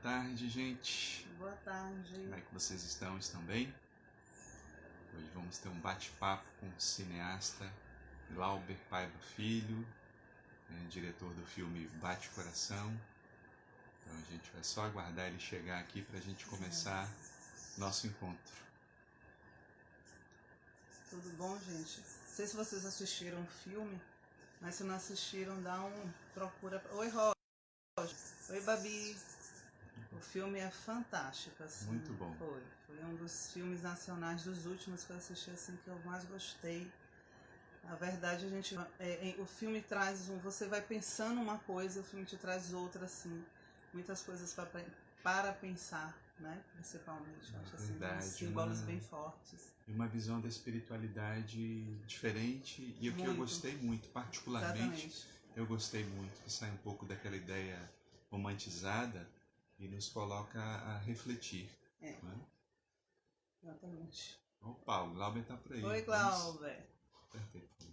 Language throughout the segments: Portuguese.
tarde, gente. Boa tarde. Como é que vocês estão? Estão bem? Hoje vamos ter um bate-papo com o cineasta Glauber Paiva Filho, diretor do filme Bate Coração. Então a gente vai só aguardar ele chegar aqui para a gente começar nosso encontro. Tudo bom, gente? Não sei se vocês assistiram o filme, mas se não assistiram, procura. Oi, Roger. Oi, Babi. O filme é fantástico, assim. Muito bom. Foi um dos filmes nacionais dos últimos que eu assisti, assim, que eu mais gostei. Na verdade, o filme traz você vai pensando uma coisa, o filme te traz outra, assim, muitas coisas para pensar, né? Principalmente, acho assim, Verdade, símbolos bem fortes. E uma visão da espiritualidade diferente, e o que eu gostei muito, particularmente, exatamente. Eu gostei muito que sai um pouco daquela ideia romantizada e nos coloca a refletir. Né? Exatamente. Opa, o Glauber está por aí. Oi, Glauber. Perfeito.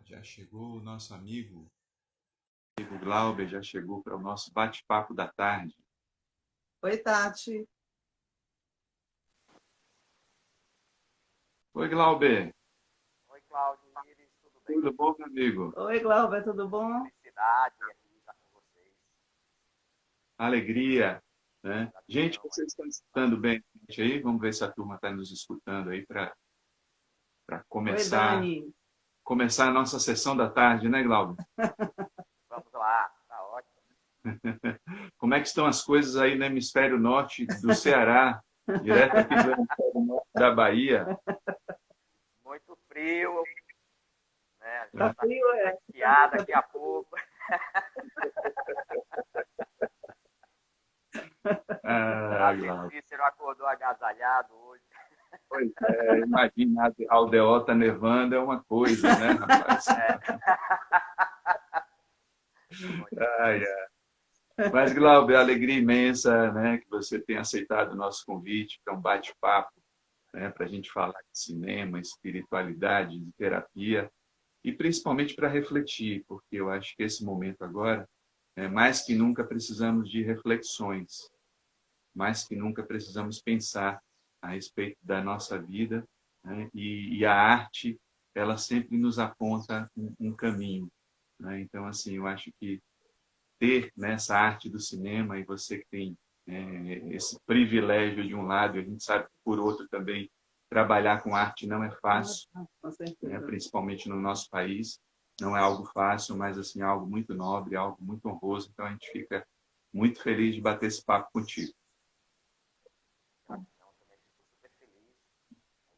Já chegou o nosso amigo Glauber, já chegou para o nosso bate-papo da tarde. Oi, Tati. Oi, Glauber. Oi, Cláudio, Iris, tudo bem? Tudo bom, meu amigo? Oi, Glauber, tudo bom? Felicidade aqui estar com vocês. Alegria. Né? Gente, vocês estão escutando bem a gente aí? Vamos ver se a turma está nos escutando aí para começar, começar a nossa sessão da tarde, né, Glauber? Vamos lá, tá ótimo. Como é que estão as coisas aí no hemisfério norte do Ceará, direto aqui do hemisfério norte da Bahia? Muito frio, né? Tá frio, piada daqui a pouco. Você não acordou agasalhado hoje. Pois é, imagina, a aldeota nevando é uma coisa, né, rapaz? Mas, Glauber, alegria imensa, né, que você tenha aceitado o nosso convite para um bate-papo, né, para a gente falar de cinema, espiritualidade, de terapia, e principalmente para refletir, porque eu acho que esse momento agora, mais que nunca precisamos de reflexões, mais que nunca precisamos pensar a respeito da nossa vida, né? E a arte, ela sempre nos aponta um caminho. Né? Então, assim, eu acho que ter nessa arte do cinema, e você que tem esse privilégio de um lado, e a gente sabe que por outro também, trabalhar com arte não é fácil, né? Principalmente no nosso país, não é algo fácil, mas assim, é algo muito nobre, algo muito honroso, então a gente fica muito feliz de bater esse papo contigo.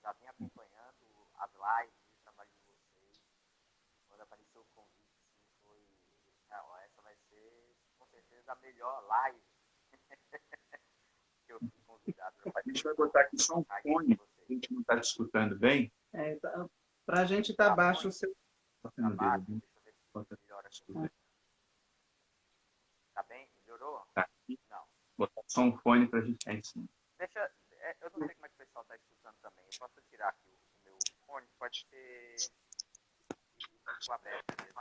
Já vim acompanhando as lives, o trabalho de vocês. Quando apareceu o convite, foi... essa vai ser, com certeza, a melhor live que eu fui convidado. A gente vai botar aqui só um fone, a gente não está te escutando bem. Para a gente tá baixo o seu... Tá baixo, deixa eu ver se melhora aqui. Tá bem? Melhorou? Tá. Não. Botar só um fone para a gente ir em cima. Eu não sei como é que o pessoal está escutando também. Eu posso tirar aqui o meu fone? Pode ser o aberto mesmo.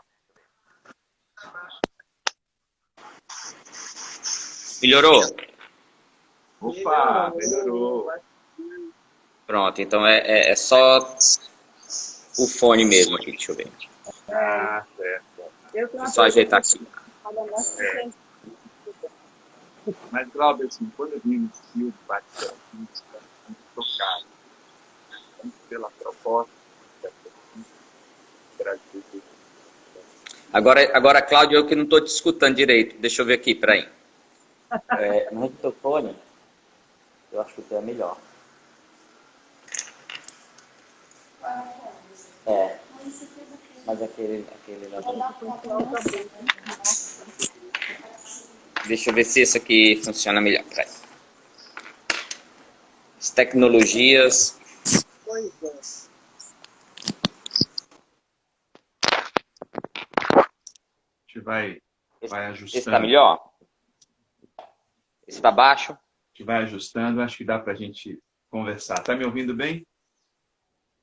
Melhorou? Opa, melhorou. Pronto, então é só o fone mesmo aqui, deixa eu ver. Ah, certo. Deixa eu só ajeitar aqui. Mas, Glauber, assim, quando eu vim nesse filme, bate-papo, muito tocado, tanto pela proposta, Agora, Cláudio, eu que não estou te escutando direito. Deixa eu ver aqui, peraí. No microfone, eu acho que o teu é melhor. Mas aquele lá. Deixa eu ver se esse aqui funciona melhor. Peraí. As tecnologias. A gente vai ajustando. Esse está melhor? Esse está baixo? A gente vai ajustando, acho que dá para a gente conversar. Tá me ouvindo bem?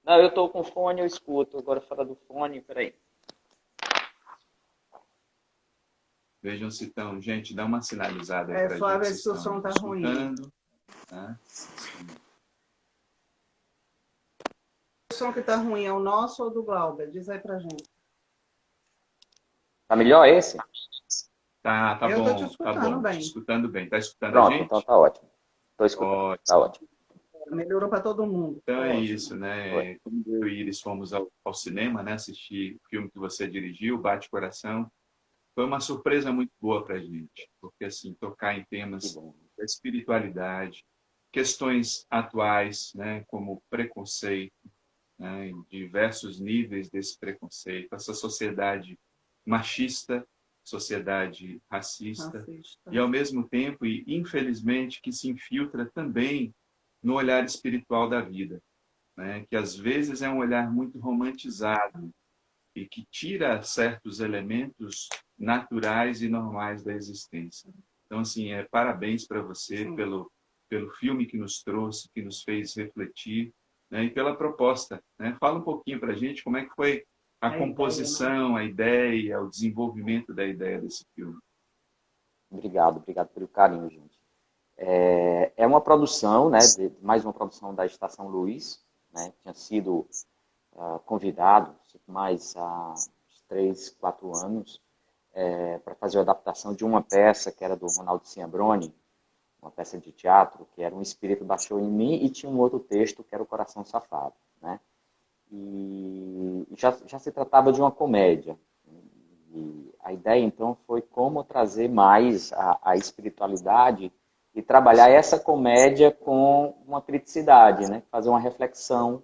Não, eu estou com fone, eu escuto. Agora fora do fone, peraí. Vejam se estão... Gente, dá uma sinalizada aí para a Flávia, gente se se o som estão está ruim. escutando. Né? O som que está ruim é o nosso ou do Glauber? Diz aí pra gente. Tá melhor esse? Tá Eu estou te bom, tá escutando bom. bem. Te escutando bem. Tá escutando a Pronto, então gente? tá ótimo. Estou escutando, tá Ótimo. ótimo. Melhorou para todo mundo. Então é Ótimo. isso, Oi. né? Quando eu e Iris fomos ao cinema, né? Assistir o filme que você dirigiu, Bate Coração, foi uma surpresa muito boa para a gente, porque assim tocar em Que temas bom. da espiritualidade, questões atuais, né? Como preconceito, né? Em diversos níveis desse preconceito, essa sociedade machista, sociedade racista, e ao mesmo tempo, e infelizmente, que se infiltra também no olhar espiritual da vida, né? Que às vezes é um olhar muito romantizado e que tira certos elementos naturais e normais da existência. Então, assim, parabéns para você pelo filme que nos trouxe, que nos fez refletir, né? E pela proposta, né? Fala um pouquinho para a gente como é que foi a composição, a ideia, o desenvolvimento da ideia desse filme. Obrigado pelo carinho, gente. É uma produção, né, mais uma produção da Estação Luz, né, tinha sido convidado, mais há 3, 4 anos, para fazer a adaptação de uma peça que era do Ronaldo Ciambroni, uma peça de teatro, que era Um Espírito Baixou em Mim, e tinha um outro texto que era O Coração Safado, né? E já se tratava de uma comédia. E a ideia, então, foi como trazer mais a espiritualidade e trabalhar essa comédia com uma criticidade, né? Fazer uma reflexão,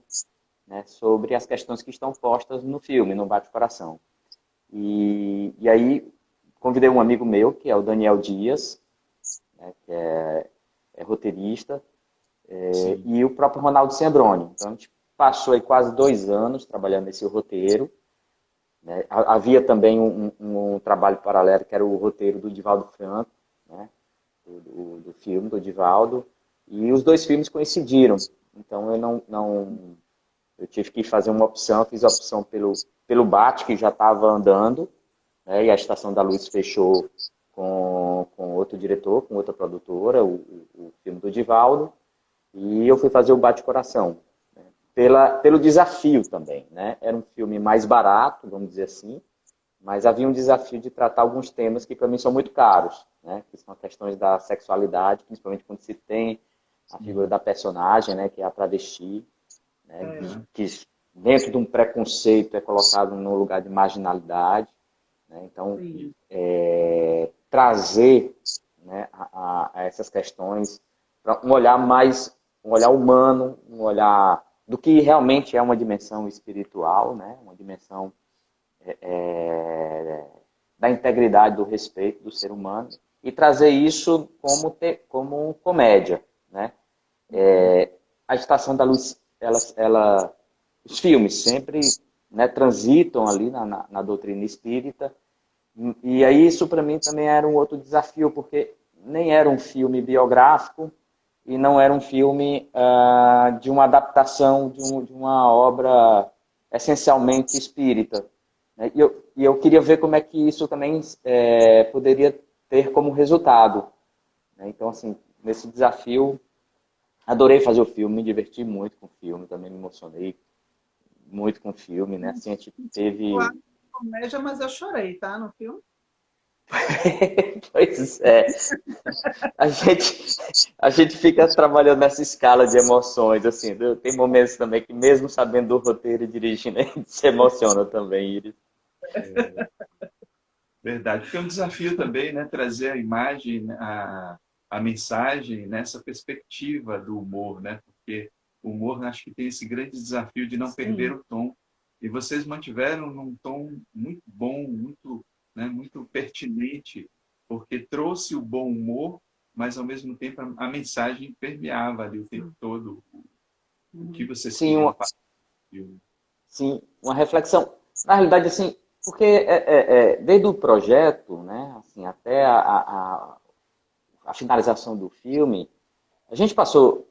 né, sobre as questões que estão postas no filme, no Bate-Coração. E aí convidei um amigo meu, que é o Daniel Dias, né, que é roteirista, e o próprio Ronaldo Ciambroni. Então a gente passou aí quase 2 anos trabalhando nesse roteiro. Né? Havia também um trabalho paralelo, que era o roteiro do Divaldo Franco, né? do filme do Divaldo, e os 2 filmes coincidiram. Então eu tive que fazer uma opção, fiz a opção pelo Bate, que já estava andando, né? E a Estação da Luz fechou com outro diretor, com outra produtora, o filme do Divaldo, e eu fui fazer o Bate Coração, né? Pelo desafio também, né? Era um filme mais barato, vamos dizer assim, mas havia um desafio de tratar alguns temas que para mim são muito caros, né? Que são questões da sexualidade, principalmente quando se tem a figura da personagem, né? Que é a travesti, né? Que dentro de um preconceito é colocado no lugar de marginalidade, né? Então, trazer, né, a essas questões para um olhar humano, um olhar do que realmente é uma dimensão espiritual, né? Uma dimensão da integridade, do respeito do ser humano, e trazer isso como comédia, né? A Estação da Luz, os filmes sempre, né, transitam ali na doutrina espírita, e aí isso para mim também era um outro desafio, porque nem era um filme biográfico e não era um filme de uma adaptação de uma obra essencialmente espírita, né? E eu queria ver como é que isso também poderia ter como resultado, né? Então, assim, nesse desafio, adorei fazer o filme, me diverti muito com o filme, também me emocionei muito com o filme, né? Assim, a gente teve... Claro, comédia, mas eu chorei, tá, no filme? Pois é. A gente fica trabalhando nessa escala de emoções, assim. Tem momentos também que, mesmo sabendo do roteiro e dirigindo, a gente se emociona também, Iris. Verdade, porque é um desafio também, né? Trazer a imagem, a mensagem nessa perspectiva do humor, né? Porque o humor, acho que tem esse grande desafio de não perder o tom. E vocês mantiveram num tom muito bom, muito, né, muito pertinente, porque trouxe o bom humor, mas ao mesmo tempo a mensagem permeava ali o tempo todo o que vocês queriam falar. Sim, uma reflexão. Na realidade, assim, porque desde o projeto, né, assim, até a finalização do filme, a gente passou,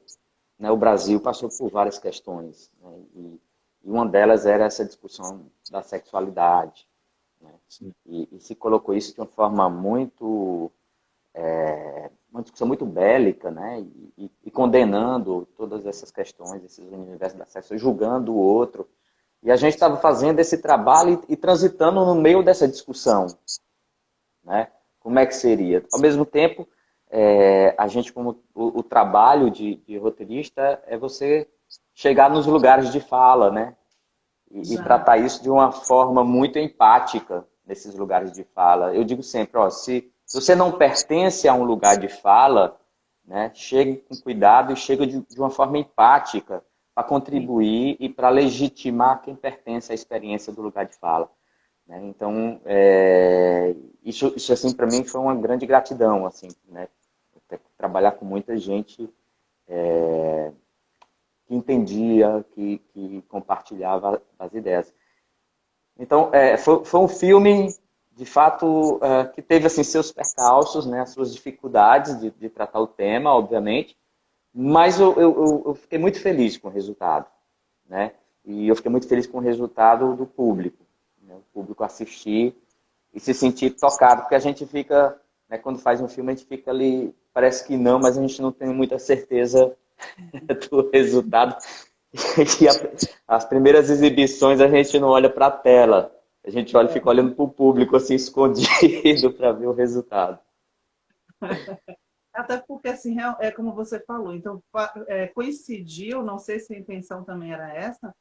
né, o Brasil passou por várias questões, né, e uma delas era essa discussão da sexualidade. né? Sim. E se colocou isso de uma forma uma discussão muito bélica, né? E condenando todas essas questões, esses universos da sexo, julgando o outro. E a gente estava fazendo esse trabalho e transitando no meio dessa discussão, né? Como é que seria? Ao mesmo tempo, a gente, como o trabalho de roteirista, é você chegar nos lugares de fala, né? E Exato. tratar isso de uma forma muito empática nesses lugares de fala. Eu digo sempre, ó, se você não pertence a um lugar de fala, né, chegue com cuidado e chegue de uma forma empática para Sim. contribuir e para legitimar quem pertence à experiência do lugar de fala, né? Então, isso assim, para mim foi uma grande gratidão, assim, né? Trabalhar com muita gente que entendia, que compartilhava as ideias. Então, foi um filme, de fato, que teve assim, seus percalços, né, as suas dificuldades de tratar o tema, obviamente, mas eu fiquei muito feliz com o resultado, né? E eu fiquei muito feliz com o resultado do público, né? O público assistir e se sentir tocado, porque a gente fica, né, quando faz um filme, a gente fica ali, parece que não, mas a gente não tem muita certeza do resultado. E as primeiras exibições a gente não olha para a tela, a gente olha, fica olhando para o público assim escondido para ver o resultado. Até porque, assim, é como você falou, então coincidiu, não sei se a intenção também era essa,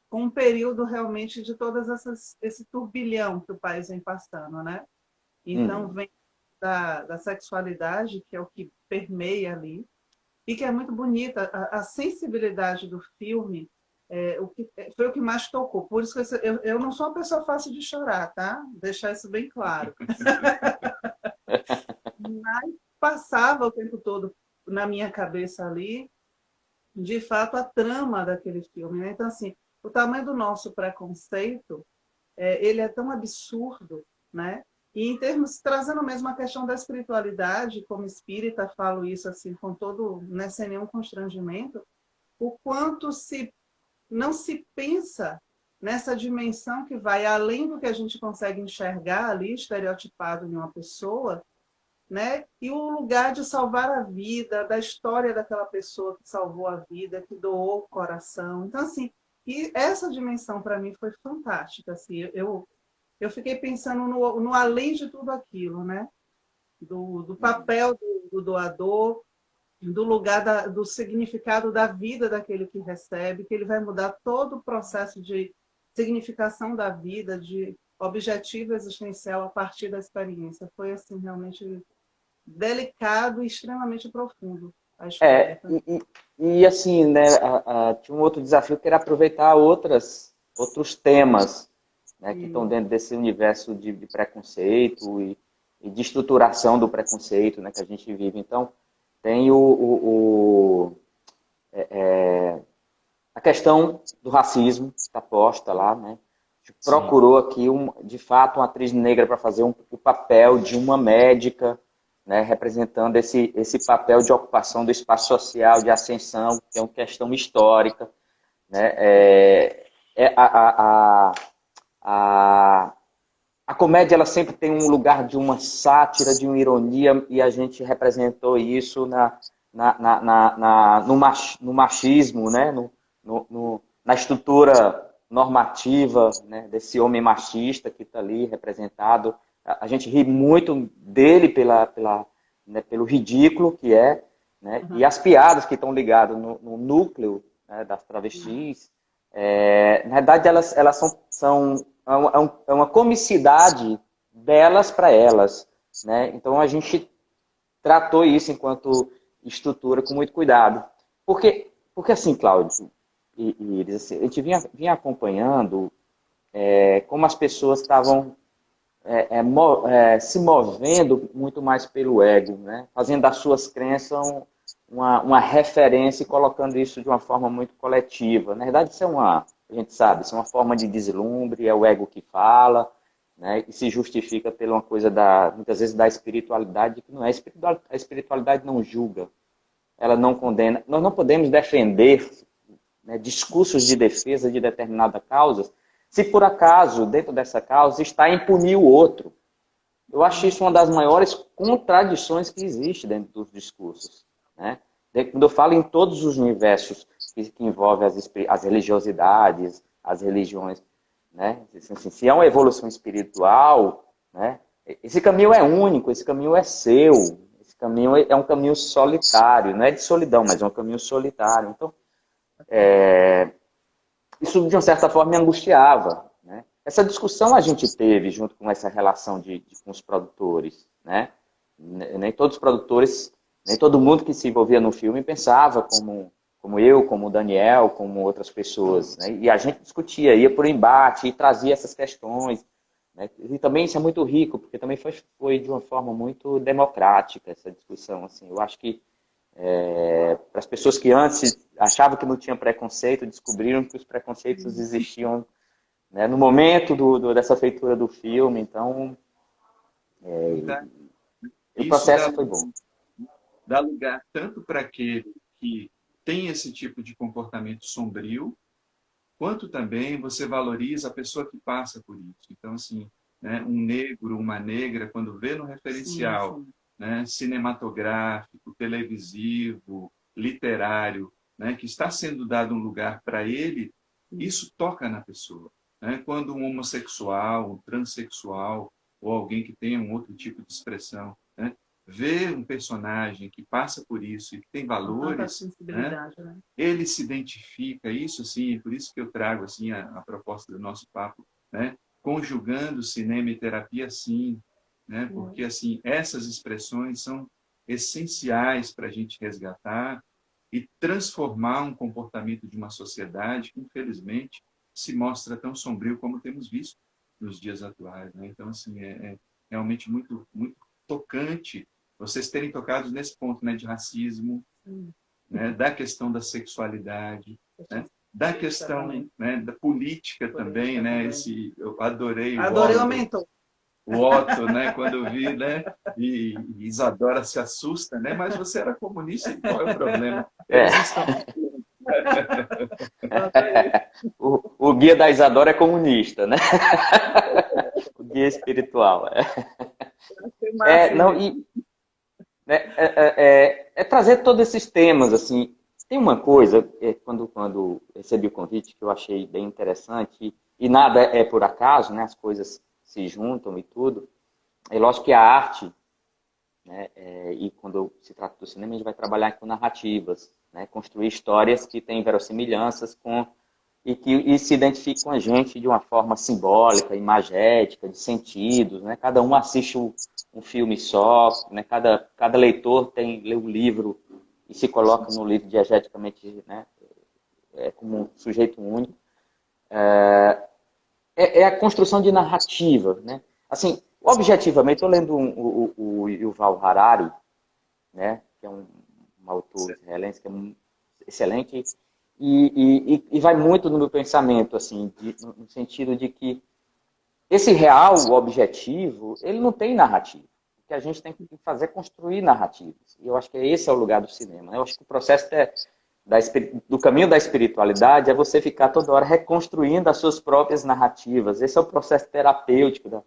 com um período realmente de todas esse turbilhão que o país vem passando, né? Então, Uhum. vem da sexualidade, que é o que permeia ali, e que é muito bonita, a sensibilidade do filme, foi o que mais tocou. Por isso que eu não sou uma pessoa fácil de chorar, tá? Deixar isso bem claro. Mas passava o tempo todo na minha cabeça ali, de fato, a trama daquele filme, né? Então, assim, o tamanho do nosso preconceito, ele é tão absurdo, né? E em termos, trazendo mesmo a questão da espiritualidade, como espírita, falo isso assim com todo, né, sem nenhum constrangimento, o quanto não se pensa nessa dimensão que vai além do que a gente consegue enxergar ali, estereotipado em uma pessoa, né? E o lugar de salvar a vida, da história daquela pessoa que salvou a vida, que doou o coração. Então, assim, e essa dimensão para mim foi fantástica. Assim, eu fiquei pensando no além de tudo aquilo, né? Do papel do doador, do lugar do significado da vida daquele que recebe, que ele vai mudar todo o processo de significação da vida, de objetivo existencial a partir da experiência. Foi assim realmente delicado e extremamente profundo a história É, também. assim, né, tinha um outro desafio que era aproveitar outros temas, né, que estão E, dentro desse universo de preconceito e de estruturação do preconceito, né, que a gente vive. Então, tem a questão do racismo que está posta lá, né? A gente Sim. procurou aqui, de fato, uma atriz negra para fazer o papel de uma médica, né, representando esse papel de ocupação do espaço social, de ascensão, que é uma questão histórica, né? A, a comédia ela sempre tem um lugar de uma sátira, de uma ironia, e a gente representou isso no machismo, né? Na estrutura normativa, né? Desse homem machista que está ali representado. A gente ri muito dele né? Pelo ridículo que é, né? E as piadas que estão ligadas no núcleo, né? Das travestis. Na verdade, elas é uma comicidade delas para elas, né? Então a gente tratou isso enquanto estrutura com muito cuidado. Porque assim, Cláudio e Iris, assim, a gente vinha acompanhando como as pessoas estavam se movendo muito mais pelo ego, né? Fazendo das suas crenças uma referência e colocando isso de uma forma muito coletiva. Na verdade, a gente sabe, isso é uma forma de deslumbre, é o ego que fala, né? E se justifica por uma coisa, muitas vezes, da espiritualidade, que não é. A espiritualidade não julga, ela não condena. Nós não podemos defender, né, discursos de defesa de determinadas causas se por acaso, dentro dessa causa, está em punir o outro. Eu acho isso uma das maiores contradições que existe dentro dos discursos, né? Quando eu falo em todos os universos que envolvem as religiosidades, as religiões, né? Assim, se é uma evolução espiritual, né? Esse caminho é único, esse caminho é seu, esse caminho é um caminho solitário, não é de solidão, mas é um caminho solitário. Então, isso de uma certa forma me angustiava, né? Essa discussão a gente teve junto com essa relação com os produtores, né? Nem todos os produtores, nem todo mundo que se envolvia no filme pensava como eu, como o Daniel, como outras pessoas, né? E a gente discutia, ia por embate e trazia essas questões, né? E também isso é muito rico, porque também foi de uma forma muito democrática essa discussão, assim. Eu acho que para as pessoas que antes achavam que não tinha preconceito, descobriram que os preconceitos existiam, né, no momento dessa feitura do filme. Então, o processo foi bom. Dá lugar tanto para aquele que tem esse tipo de comportamento sombrio, quanto também você valoriza a pessoa que passa por isso. Então, assim, né, um negro, uma negra, quando vê no referencial, sim. Né, cinematográfico, televisivo, literário, né, que está sendo dado um lugar para ele, isso toca na pessoa. Né? Quando um homossexual, um transexual, ou alguém que tenha um outro tipo de expressão, né, vê um personagem que passa por isso e que tem valores, né, ele se identifica, isso sim, por isso que eu trago assim, a proposta do nosso papo, né, conjugando cinema e terapia, sim, né, porque assim, essas expressões são essenciais para a gente resgatar e transformar um comportamento de uma sociedade que, infelizmente, se mostra tão sombrio como temos visto nos dias atuais. Né? Então, assim, é realmente muito, muito tocante vocês terem tocado nesse ponto, né, de racismo, né, da questão da sexualidade, né, da questão, né, da política também, né, eu adorei o mentor. O Otto, né, quando eu vi, né, e Isadora se assusta, né, mas você era comunista, e qual é o problema? Eles estão... o guia da Isadora é comunista, né? O guia espiritual. Trazer todos esses temas, assim. Tem uma coisa, quando recebi o convite, que eu achei bem interessante, e nada é por acaso, né? As coisas se juntam e tudo. É lógico que a arte, né, e quando se trata do cinema, a gente vai trabalhar com narrativas, né? Construir histórias que têm verossimilhanças e se identificam com a gente de uma forma simbólica, imagética, de sentidos, né? Cada um assiste um filme só, né? Cada leitor lê um livro e se coloca no livro diegeticamente, né? Como um sujeito único. É a construção de narrativa, né? Assim, objetivamente, eu lendo o Yuval Harari, né? Que é um autor israelense que é excelente, e vai muito no meu pensamento, assim, no sentido de que esse real, o objetivo, ele não tem narrativa. O que a gente tem que fazer é construir narrativas. E eu acho que esse é o lugar do cinema. Né? Eu acho que o processo do caminho da espiritualidade é você ficar toda hora reconstruindo as suas próprias narrativas. Esse é o processo terapêutico.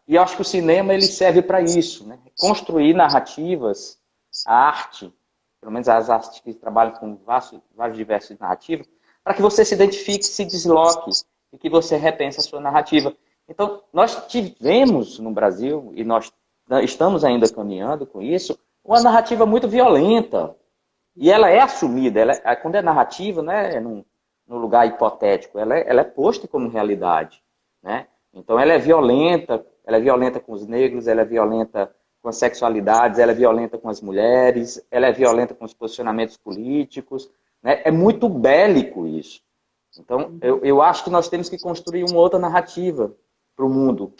E eu acho que o cinema ele serve para isso. Né? Construir narrativas, a arte, pelo menos as artes que trabalham com vários diversos narrativas, para que você se identifique, se desloque e que você repense a sua narrativa. Então, nós tivemos no Brasil, e nós estamos ainda caminhando com isso, uma narrativa muito violenta. E ela é assumida, quando é narrativa, não é no lugar hipotético, ela é posta como realidade. Né? Então, ela é violenta com os negros, ela é violenta com as sexualidades, ela é violenta com as mulheres, ela é violenta com os posicionamentos políticos. Né? É muito bélico isso. Então, eu acho que nós temos que construir uma outra narrativa para o mundo.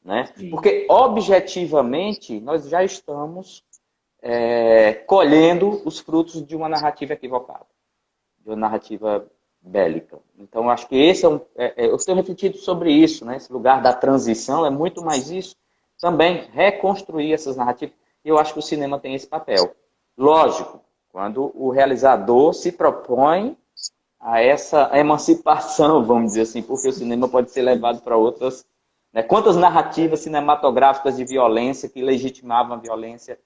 Né? Porque, objetivamente, nós já estamos colhendo os frutos de uma narrativa equivocada, de uma narrativa bélica. Então, eu acho que esse eu tenho refletido sobre isso, né? Esse lugar da transição é muito mais isso, também reconstruir essas narrativas. E eu acho que o cinema tem esse papel. Lógico, quando o realizador se propõe a essa emancipação, vamos dizer assim, porque o cinema pode ser levado para outras... Né? Quantas narrativas cinematográficas de violência que legitimavam a violência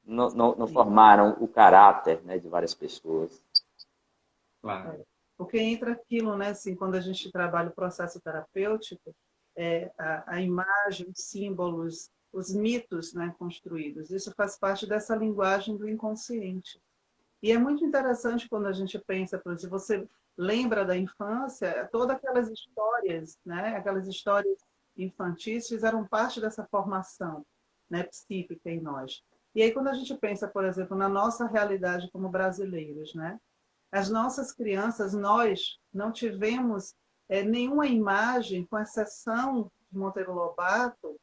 não formaram o caráter, né, de várias pessoas. Claro. Porque entra aquilo, né, assim, quando a gente trabalha o processo terapêutico, a imagem, os símbolos, os mitos, né, construídos. Isso faz parte dessa linguagem do inconsciente. E é muito interessante quando a gente pensa, por exemplo, você lembra da infância, todas aquelas histórias, né, aquelas histórias infantis fizeram parte dessa formação, né, psíquica em nós. E aí quando a gente pensa, por exemplo, na nossa realidade como brasileiros, né, as nossas crianças, nós não tivemos nenhuma imagem, com exceção de Monteiro Lobato,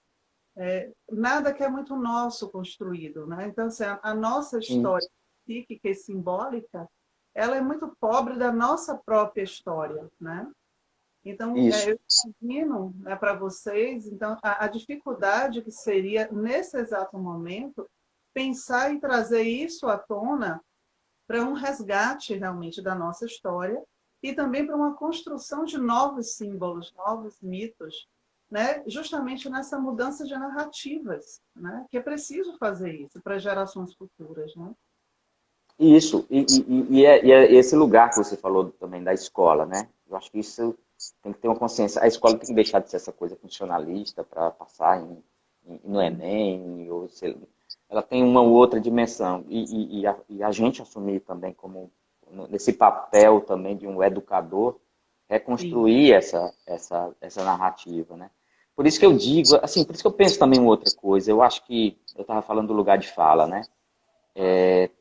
nada que é muito nosso construído, né? Então, assim, a nossa história psíquica e simbólica, ela é muito pobre da nossa própria história, né? Então, eu imagino, né, para vocês, então, a dificuldade que seria, nesse exato momento, pensar em trazer isso à tona para um resgate realmente da nossa história e também para uma construção de novos símbolos, novos mitos, né? Justamente nessa mudança de narrativas, né? Que é preciso fazer isso para gerações futuras, né? Isso, e esse lugar que você falou também da escola, né? Eu acho que isso tem que ter uma consciência. A escola tem que deixar de ser essa coisa funcionalista para passar no Enem, ou sei, ela tem uma ou outra dimensão. E a gente assumir também como nesse papel também de um educador, reconstruir essa narrativa, né? Por isso que eu digo, assim, por isso que eu penso também em outra coisa. Eu acho que eu estava falando do lugar de fala, né?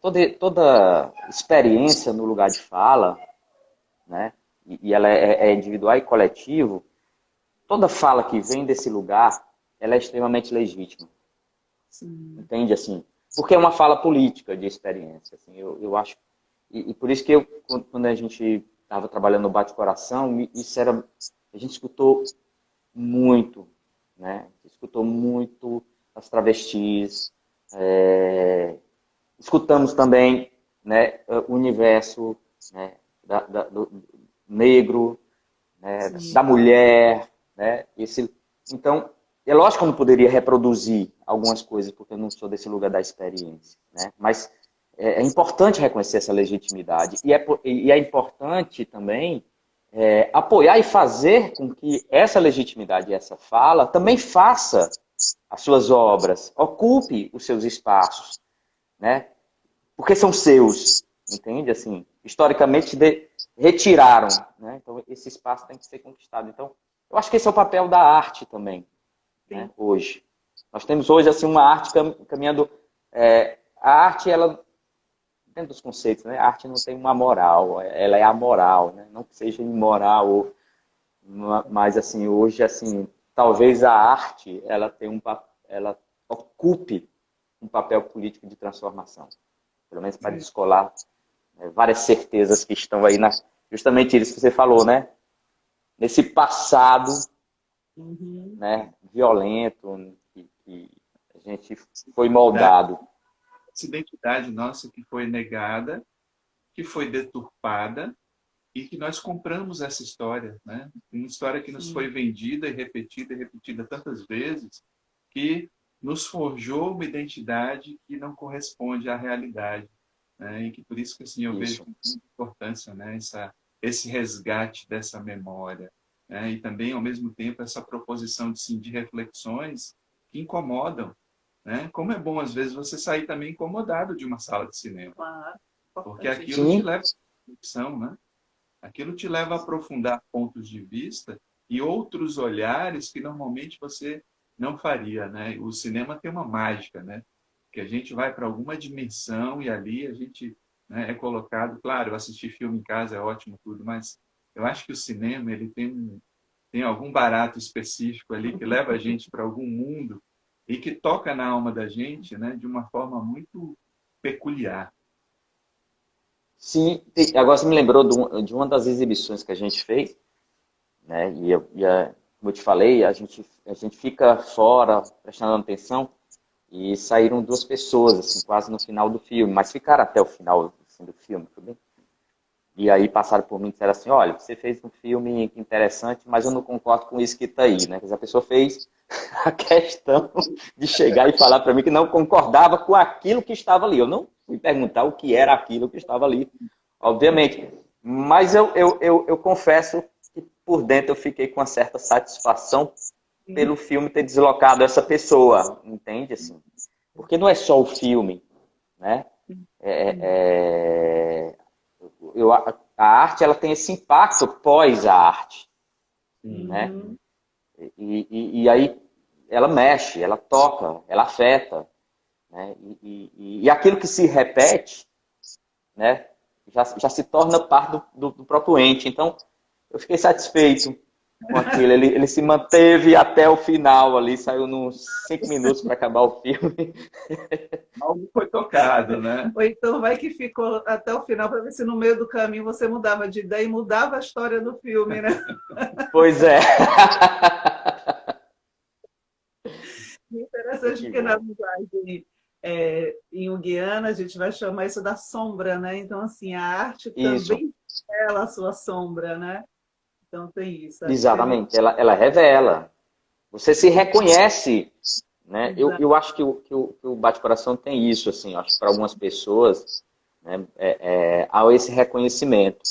Toda experiência no lugar de fala, né? E ela é individual e coletivo. Toda fala que vem desse lugar, ela é extremamente legítima. Sim. Entende? Assim, porque é uma fala política de experiência. Assim, eu acho. E por isso que quando a gente estava trabalhando no Bate-Coração, isso era. A gente escutou muito, né? Escutou muito as travestis. Escutamos também, né, o universo, né, do negro, né, da mulher, né? Então, é lógico que eu não poderia reproduzir algumas coisas, porque eu não sou desse lugar da experiência, né? Mas é importante reconhecer essa legitimidade. E é importante também apoiar e fazer com que essa legitimidade e essa fala também faça as suas obras, ocupe os seus espaços, né? Porque são seus, entende? Assim, historicamente retiraram, né? Então esse espaço tem que ser conquistado. Então, eu acho que esse é o papel da arte também, né? Hoje. Nós temos hoje assim uma arte caminhando. A arte, ela dentro dos conceitos, né? A arte não tem uma moral, ela é amoral, né? Não que seja imoral, mas assim hoje assim talvez a arte ela ela ocupe um papel político de transformação, pelo menos para descolar várias certezas que estão aí justamente isso que você falou, né? Nesse passado, né? Violento que a gente foi moldado. Essa identidade nossa que foi negada, que foi deturpada e que nós compramos essa história, né? Uma história que nos foi vendida e repetida tantas vezes que nos forjou uma identidade que não corresponde à realidade, né? E que por isso que assim eu vejo com muita importância, né? Esse resgate dessa memória, né? E também ao mesmo tempo essa proposição de reflexões que incomodam, né? Como é bom às vezes você sair também incomodado de uma sala de cinema, porque aquilo te leva à reflexão, né? Aquilo te leva a aprofundar pontos de vista e outros olhares que normalmente você não faria, né? O cinema tem uma mágica, né? Que a gente vai para alguma dimensão e ali a gente, né, é colocado. Claro, eu assistir filme em casa é ótimo tudo, mas eu acho que o cinema ele tem algum barato específico ali que leva a gente para algum mundo e que toca na alma da gente, né? De uma forma muito peculiar. Sim, agora você me lembrou de uma das exibições que a gente fez, né? Como eu te falei, a gente fica fora, prestando atenção, e saíram duas pessoas, assim, quase no final do filme, mas ficaram até o final assim, do filme, tudo bem? E aí passaram por mim e disseram assim, olha, você fez um filme interessante, mas eu não concordo com isso que está aí, né? Quer dizer, a pessoa fez a questão de chegar e falar para mim que não concordava com aquilo que estava ali. Eu não fui perguntar o que era aquilo que estava ali, obviamente. Mas eu confesso que por dentro eu fiquei com uma certa satisfação pelo filme ter deslocado essa pessoa, entende? Assim, porque não é só o filme, né? A arte ela tem esse impacto pós a arte, né? E aí ela mexe, ela toca, ela afeta, né? E aquilo que se repete, né? Já se torna parte do próprio ente. Então, eu fiquei satisfeito com aquilo. Ele se manteve até o final ali, saiu nos 5 minutos para acabar o filme. Algo foi tocado, né? Ou então vai que ficou até o final para ver se no meio do caminho você mudava de ideia e mudava a história do filme, né? Pois é. Interessante porque na linguagem junguiana a gente vai chamar isso da sombra, né? Então, assim, a arte Isso. também revela a sua sombra, né? Então tem isso. Exatamente, ela revela. Você se reconhece, né? Eu acho que o Bate-Coração tem isso, assim, acho que para algumas pessoas, né, há esse reconhecimento.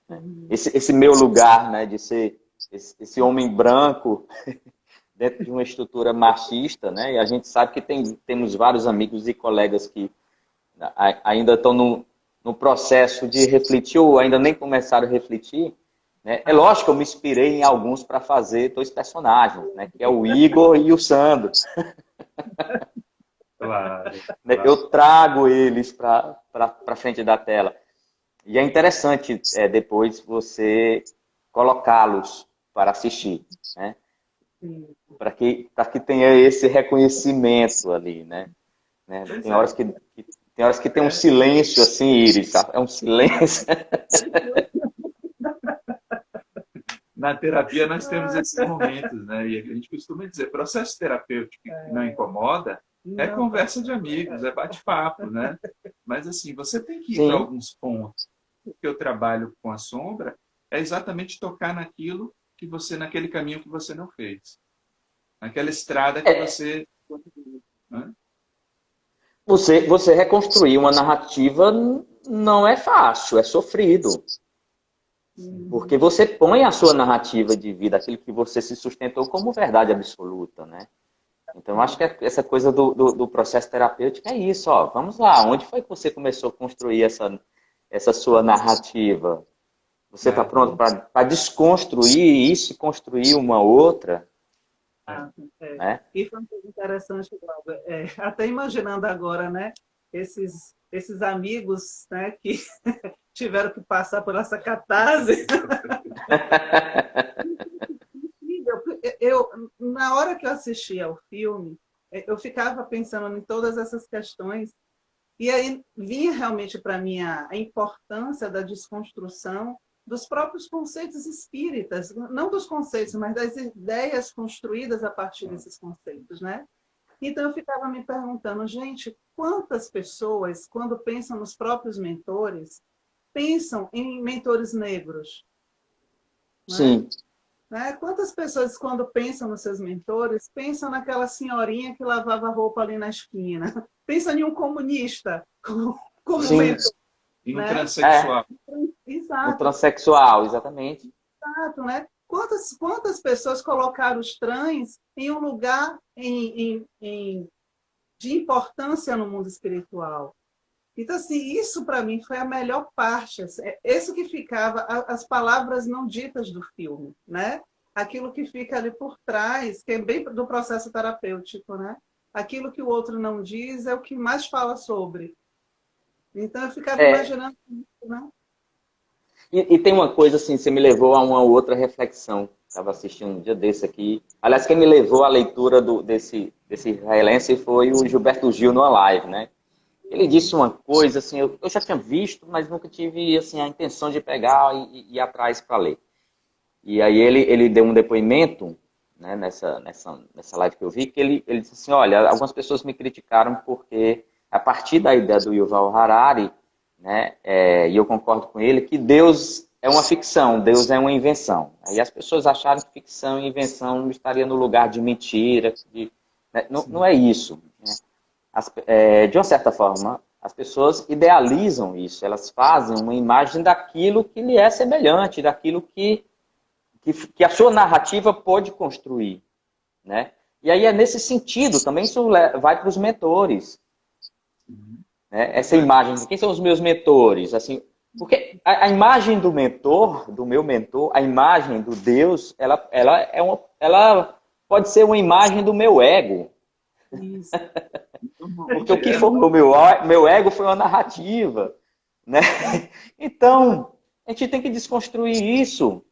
Né? Esse meu lugar, né, de ser esse homem branco dentro de uma estrutura machista, né? E a gente sabe que temos vários amigos e colegas que ainda estão no processo de refletir ou ainda nem começaram a refletir. Né? É lógico que eu me inspirei em alguns para fazer 2 personagens, né? Que é o Igor e o Sandro. Claro. Eu trago eles para frente da tela. E é interessante depois você colocá-los para assistir, né? Para que tenha esse reconhecimento ali, né? Tem horas que tem um silêncio assim, Iris, sabe? É um silêncio. Na terapia nós temos esses momentos, né? E a gente costuma dizer, processo terapêutico que não incomoda é conversa de amigos, é bate-papo, né? Mas assim, você tem que ir para alguns pontos. Porque eu trabalho com a sombra é exatamente tocar naquilo que você, naquele caminho que você não fez. Naquela estrada que você... Né? Você reconstruir uma narrativa não é fácil, é sofrido. Porque você põe a sua narrativa de vida, aquilo que você se sustentou como verdade absoluta, né? Então, acho que essa coisa do processo terapêutico é isso, ó. Vamos lá, onde foi que você começou a construir essa sua narrativa? Você está pronto para desconstruir isso e construir uma outra? Né? E foi uma coisa interessante, Glauber. Até imaginando agora, né? Esses amigos, né, que tiveram que passar por essa catarse. Na hora que eu assistia ao filme, eu ficava pensando em todas essas questões e aí vinha realmente para mim a importância da desconstrução dos próprios conceitos espíritas, não dos conceitos, mas das ideias construídas a partir desses conceitos, né? Então eu ficava me perguntando, gente, quantas pessoas, quando pensam nos próprios mentores, pensam em mentores negros? Sim. Né? Quantas pessoas, quando pensam nos seus mentores, pensam naquela senhorinha que lavava roupa ali na esquina? Pensam em um comunista como mentor. E um né? transexual. Exato. Um transexual, exatamente. Exato, né? Quantas pessoas colocaram os trans em um lugar de importância no mundo espiritual? Então, assim, isso para mim foi a melhor parte. Isso que ficava, as palavras não ditas do filme, né? Aquilo que fica ali por trás, que é bem do processo terapêutico, né? Aquilo que o outro não diz é o que mais fala sobre. Então, eu ficava imaginando isso, né? E tem uma coisa assim, você me levou a uma outra reflexão. Estava assistindo um dia desse aqui. Aliás, quem me levou à leitura desse israelense foi o Gilberto Gil no Live, né? Ele disse uma coisa, assim, eu já tinha visto, mas nunca tive assim, a intenção de pegar e ir atrás para ler. E aí ele deu um depoimento, né, nessa live que eu vi, que ele disse assim, olha, algumas pessoas me criticaram porque, a partir da ideia do Yuval Harari, né? E eu concordo com ele que Deus é uma ficção, Deus é uma invenção. Aí as pessoas acharam que ficção e invenção não estaria no lugar de mentira, né? Não é isso, né? De uma certa forma, as pessoas idealizam isso, elas fazem uma imagem daquilo que lhe é semelhante, daquilo que a sua narrativa pode construir, né? E aí é nesse sentido, também isso vai para os mentores, né? Essa imagem de quem são os meus mentores, assim, porque a imagem do mentor, do meu mentor, a imagem do Deus, ela pode ser uma imagem do meu ego. Isso. Porque o que formou meu ego foi uma narrativa, né? Então, a gente tem que desconstruir isso,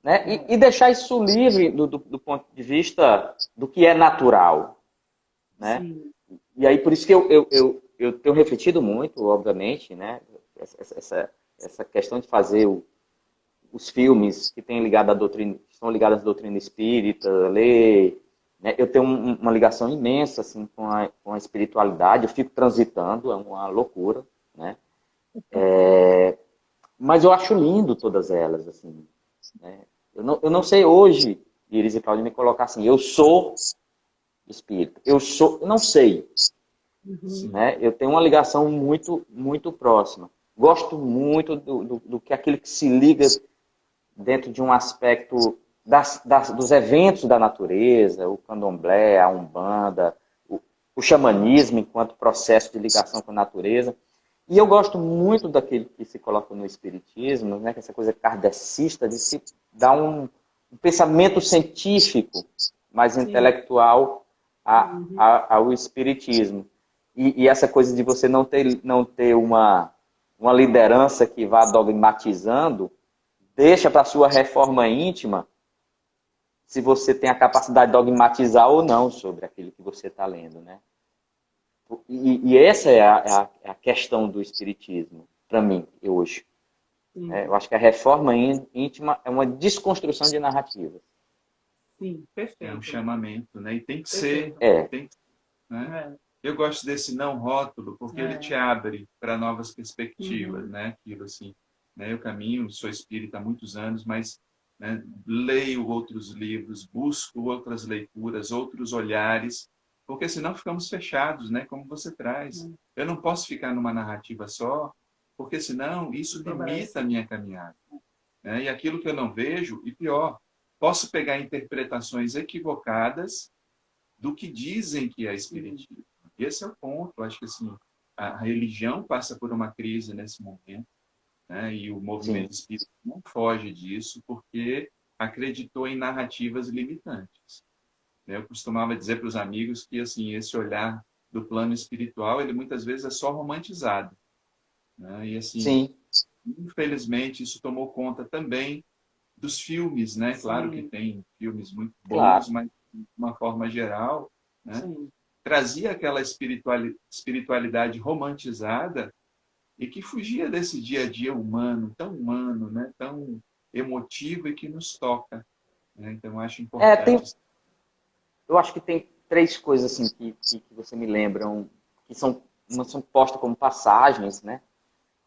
né? E deixar isso livre do ponto de vista do que é natural, né? Sim. E aí, por isso que eu tenho refletido muito, obviamente, né? Essa questão de fazer os filmes que têm ligado à doutrina, que estão ligados à doutrina espírita, ler, né? Eu tenho uma ligação imensa assim, com a espiritualidade, eu fico transitando, é uma loucura, né? Mas eu acho lindo todas elas, assim, né? Eu não sei hoje, Iris e Claudio, me colocar assim, eu sou espírita, eu não sei, né? Eu tenho uma ligação muito, muito próxima. Gosto muito do que aquilo que se liga dentro de um aspecto dos eventos da natureza, o candomblé, a umbanda, o xamanismo enquanto processo de ligação com a natureza. E eu gosto muito daquele que se coloca no espiritismo, né, que é essa coisa kardecista de se dar um pensamento científico mais intelectual ao espiritismo. E essa coisa de você não ter uma liderança que vá dogmatizando, deixa para a sua reforma íntima se você tem a capacidade de dogmatizar ou não sobre aquilo que você está lendo, né? E essa é a questão do espiritismo, para mim, hoje. Eu acho que a reforma íntima é uma desconstrução de narrativas. Sim, perfeito. É um chamamento, né? E tem que ser. Né? Eu gosto desse não rótulo, porque ele te abre para novas perspectivas, né? Aquilo assim, né? Eu caminho, sou espírita há muitos anos, mas, né, leio outros livros, busco outras leituras, outros olhares, porque senão ficamos fechados, né? Como você traz. Eu não posso ficar numa narrativa só, porque senão isso limita a minha caminhada, né? E aquilo que eu não vejo, e pior, posso pegar interpretações equivocadas do que dizem que é espiritismo. Esse é o ponto. Eu acho que assim, a religião passa por uma crise nesse momento, né? E o movimento espírita não foge disso, porque acreditou em narrativas limitantes. Eu costumava dizer para os amigos que assim, esse olhar do plano espiritual, ele muitas vezes é só romantizado, né? E assim, infelizmente, isso tomou conta também dos filmes, né? Claro que tem filmes muito bons, mas de uma forma geral, né? Trazia aquela espiritualidade romantizada e que fugia desse dia a dia humano, né? Tão emotivo e que nos toca, né? Então, eu acho importante. Eu acho que tem três coisas assim que você me lembram, que são postas como passagens, né?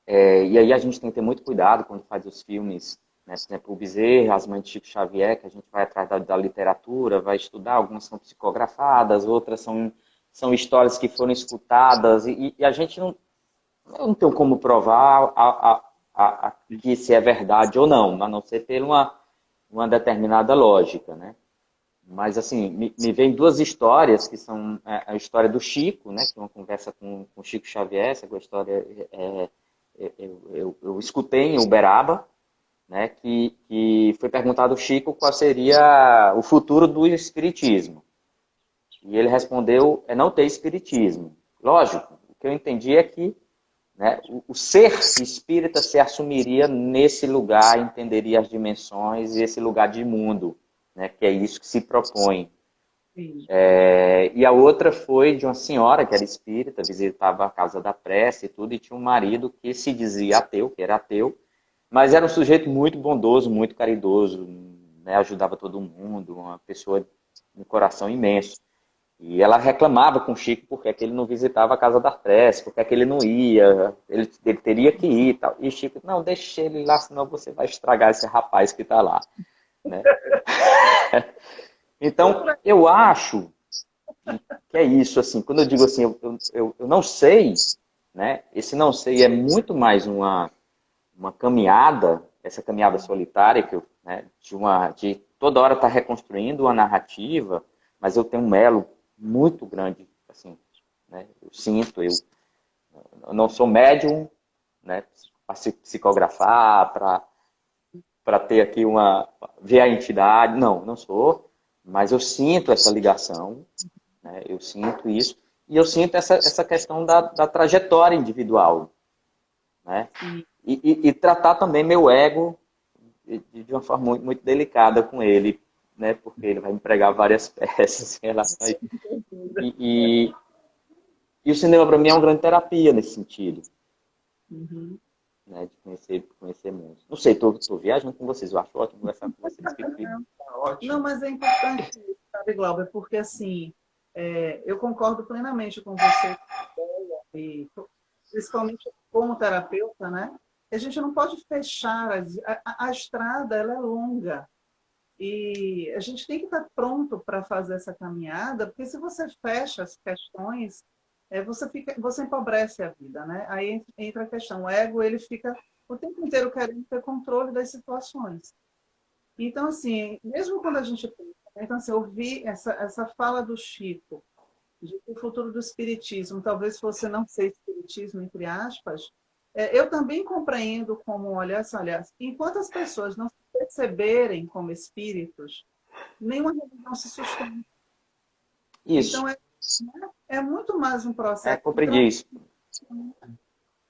E aí a gente tem que ter muito cuidado quando faz os filmes, né? Por exemplo, o Bezerra, As Mães de Chico Xavier, que a gente vai atrás da literatura, vai estudar, algumas são psicografadas, outras são histórias que foram escutadas, e a gente não tem como provar que se é verdade ou não, a não ser ter uma determinada lógica, né? Mas, assim, me vem duas histórias, que são a história do Chico, né? Que é uma conversa com o Chico Xavier, essa história eu escutei em Uberaba, né? Que foi perguntado ao Chico qual seria o futuro do espiritismo. E ele respondeu, não ter espiritismo. Lógico, o que eu entendi é que, né, o ser espírita se assumiria nesse lugar, entenderia as dimensões e esse lugar de mundo, né, que é isso que se propõe. E a outra foi de uma senhora que era espírita, visitava a Casa da Prece e tudo, e tinha um marido que se dizia ateu, que era ateu, mas era um sujeito muito bondoso, muito caridoso, né, ajudava todo mundo, uma pessoa de um coração imenso. E ela reclamava com o Chico porque é que ele não visitava a casa da Artresse, porque é que ele não ia, ele teria que ir e tal. E o Chico, não, deixa ele lá, senão você vai estragar esse rapaz que está lá, né? Então, eu acho que é isso, assim, quando eu digo assim, eu não sei, né? Esse não sei é muito mais uma caminhada, essa caminhada solitária que eu, né, de toda hora estar reconstruindo uma narrativa, mas eu tenho um elo muito grande, assim, né? Eu sinto, eu não sou médium, né, para psicografar, para ter aqui ver a entidade, não sou, mas eu sinto essa ligação, né, eu sinto isso, e eu sinto essa questão da trajetória individual, né? E tratar também meu ego de uma forma muito, muito delicada com ele, né? Porque ele vai me pregar várias peças em relação a isso. E o cinema para mim é uma grande terapia nesse sentido, né? De conhecer mundos. Não sei, estou viajando com vocês, eu acho ótimo conversar com vocês. Não, mas é importante, sabe, Glauber, porque assim, eu concordo plenamente com você, e principalmente como terapeuta, né? A gente não pode fechar, a estrada ela é longa e a gente tem que estar pronto para fazer essa caminhada, porque se você fecha as questões, você empobrece a vida, né? Aí entra a questão, o ego ele fica o tempo inteiro querendo ter controle das situações. Então, assim, mesmo quando a gente pensa, então, assim, eu vi essa fala do Chico, de que o futuro do espiritismo talvez fosse não ser espiritismo, entre aspas, eu também compreendo como, olha, enquanto as pessoas não se perceberem como espíritos, nenhuma religião se sustenta. Isso. Então, é muito mais um processo compreendi isso.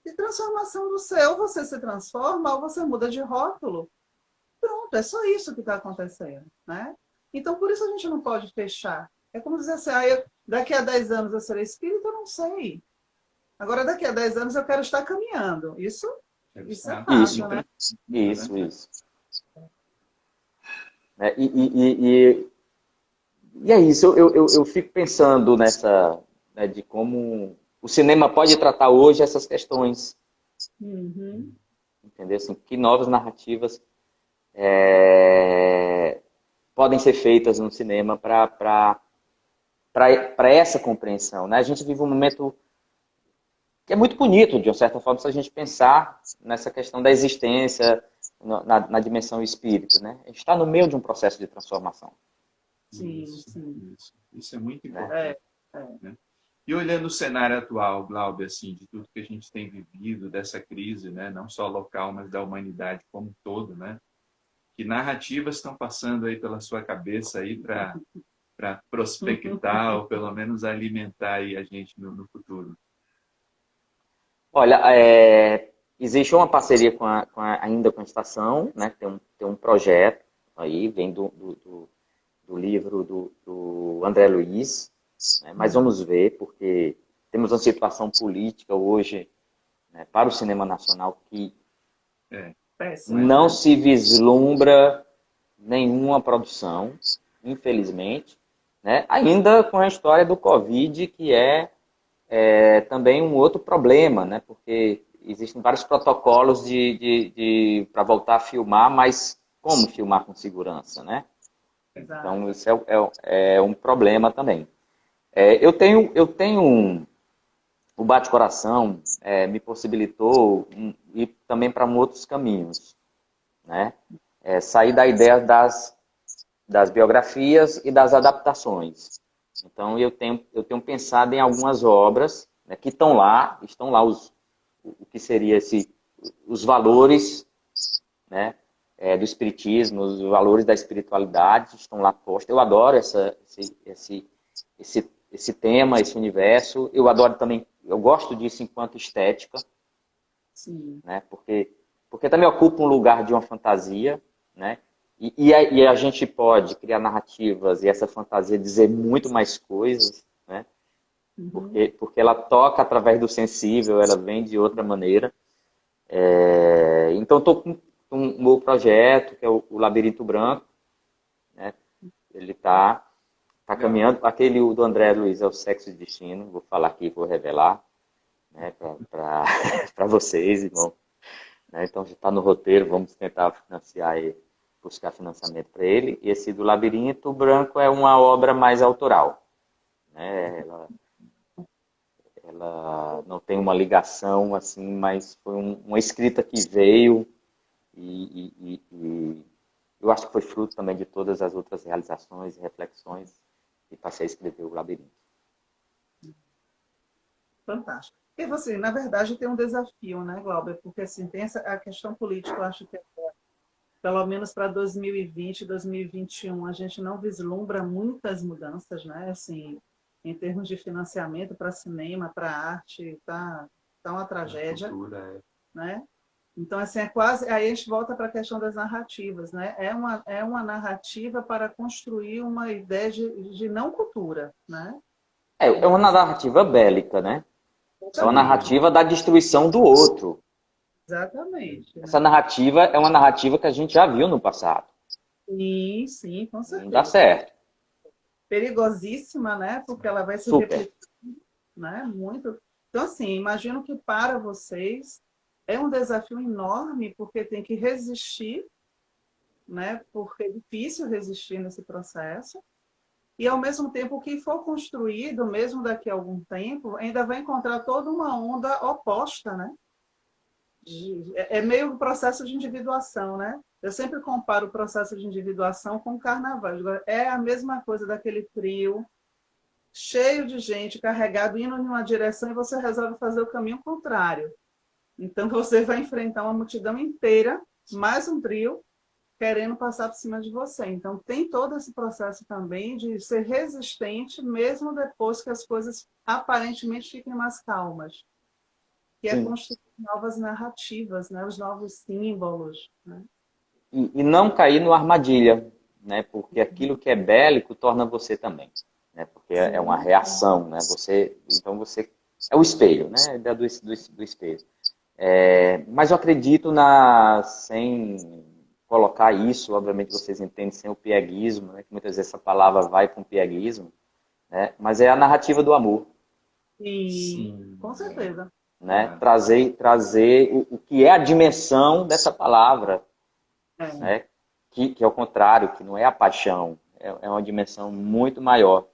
de transformação do ser. Ou você se transforma, ou você muda de rótulo. Pronto, é só isso que está acontecendo, né? Então, por isso a gente não pode fechar. É como dizer assim, daqui a 10 anos eu serei espírita, eu não sei. Agora, daqui a 10 anos eu quero estar caminhando. Isso é fácil, né? Isso. E é isso, eu fico pensando nessa, né, de como o cinema pode tratar hoje essas questões. Entendeu? Assim, que novas narrativas podem ser feitas no cinema para essa compreensão, né? A gente vive um momento que é muito bonito, de uma certa forma, se a gente pensar nessa questão da existência na dimensão espírita, né? A gente está no meio de um processo de transformação. Sim. Isso é muito importante. Né? E olhando o cenário atual, Glauber, assim, de tudo que a gente tem vivido, dessa crise, né? Não só local, mas da humanidade como um todo, né? Que narrativas estão passando aí pela sua cabeça aí para prospectar ou pelo menos alimentar aí a gente no futuro? Olha, existe uma parceria ainda com a estação, né? Tem um projeto aí, vem do livro do André Luiz, né? Mas vamos ver, porque temos uma situação política hoje, né, para o cinema nacional que não se vislumbra nenhuma produção, infelizmente, né? Ainda com a história do Covid, que é também um outro problema, né? Porque existem vários protocolos para voltar a filmar, mas como filmar com segurança, né? Então, isso é um problema também. Eu tenho o Bate-Coração me possibilitou ir também para outros caminhos, né? Sair da ideia das biografias e das adaptações. Então, eu tenho pensado em algumas obras, né, que estão lá o que seria os valores, né, do espiritismo, os valores da espiritualidade estão lá postos. Eu adoro esse tema, esse universo. Eu adoro também, eu gosto disso enquanto estética, né, porque também ocupa um lugar de uma fantasia, né? E a gente pode criar narrativas e essa fantasia dizer muito mais coisas, né? Porque ela toca através do sensível, ela vem de outra maneira. Então, estou com um meu projeto, que é o Labirinto Branco, né? Ele está Tá caminhando. Aquele do André Luiz é o Sexo e Destino. Vou falar aqui, vou revelar, né, para vocês, irmão. Né, então já está no roteiro, vamos tentar financiar e buscar financiamento para ele. E esse do Labirinto Branco é uma obra mais autoral. Né? Ela não tem uma ligação assim, mas foi uma escrita que veio e eu acho que foi fruto também de todas as outras realizações e reflexões e passei a escrever o Labirinto. Fantástico. E você, na verdade, tem um desafio, né, Glauber? Porque assim, tem a questão política, eu acho que pelo menos para 2020, 2021, a gente não vislumbra muitas mudanças, né? Assim, em termos de financiamento para cinema, para arte, tá uma tragédia, né? Então, assim, é quase... Aí a gente volta para a questão das narrativas, né? É uma narrativa para construir uma ideia de não cultura, né? É uma narrativa bélica, né? É uma narrativa da destruição do outro. Exatamente. Essa narrativa é uma narrativa que a gente já viu no passado. Sim, sim, com certeza. Não dá certo. Perigosíssima, né? Porque ela vai se repetir, né? Muito. Então, assim, imagino que para vocês é um desafio enorme, porque tem que resistir, né? Porque é difícil resistir nesse processo. E, ao mesmo tempo, o que for construído, mesmo daqui a algum tempo, ainda vai encontrar toda uma onda oposta, né? É meio um processo de individuação, né? Eu sempre comparo o processo de individuação com o carnaval. É a mesma coisa daquele trio, cheio de gente, carregado, indo em uma direção e você resolve fazer o caminho contrário. Então, você vai enfrentar uma multidão inteira, mais um trio, querendo passar por cima de você. Então, tem todo esse processo também de ser resistente, mesmo depois que as coisas aparentemente fiquem mais calmas. Que é construir novas narrativas, né? Os novos símbolos. Né? E não cair no armadilha, né? Porque aquilo que é bélico torna você também. Né? Porque é uma reação. Né? Então você é o espelho, né? A ideia do espelho. Mas eu acredito sem colocar isso, obviamente vocês entendem, sem o pieguismo, né? Que muitas vezes essa palavra vai com pieguismo, né? Mas é a narrativa do amor. Sim, com certeza. Né? Trazer o que é a dimensão dessa palavra, né? Que é o contrário, que não é a paixão, é uma dimensão muito maior,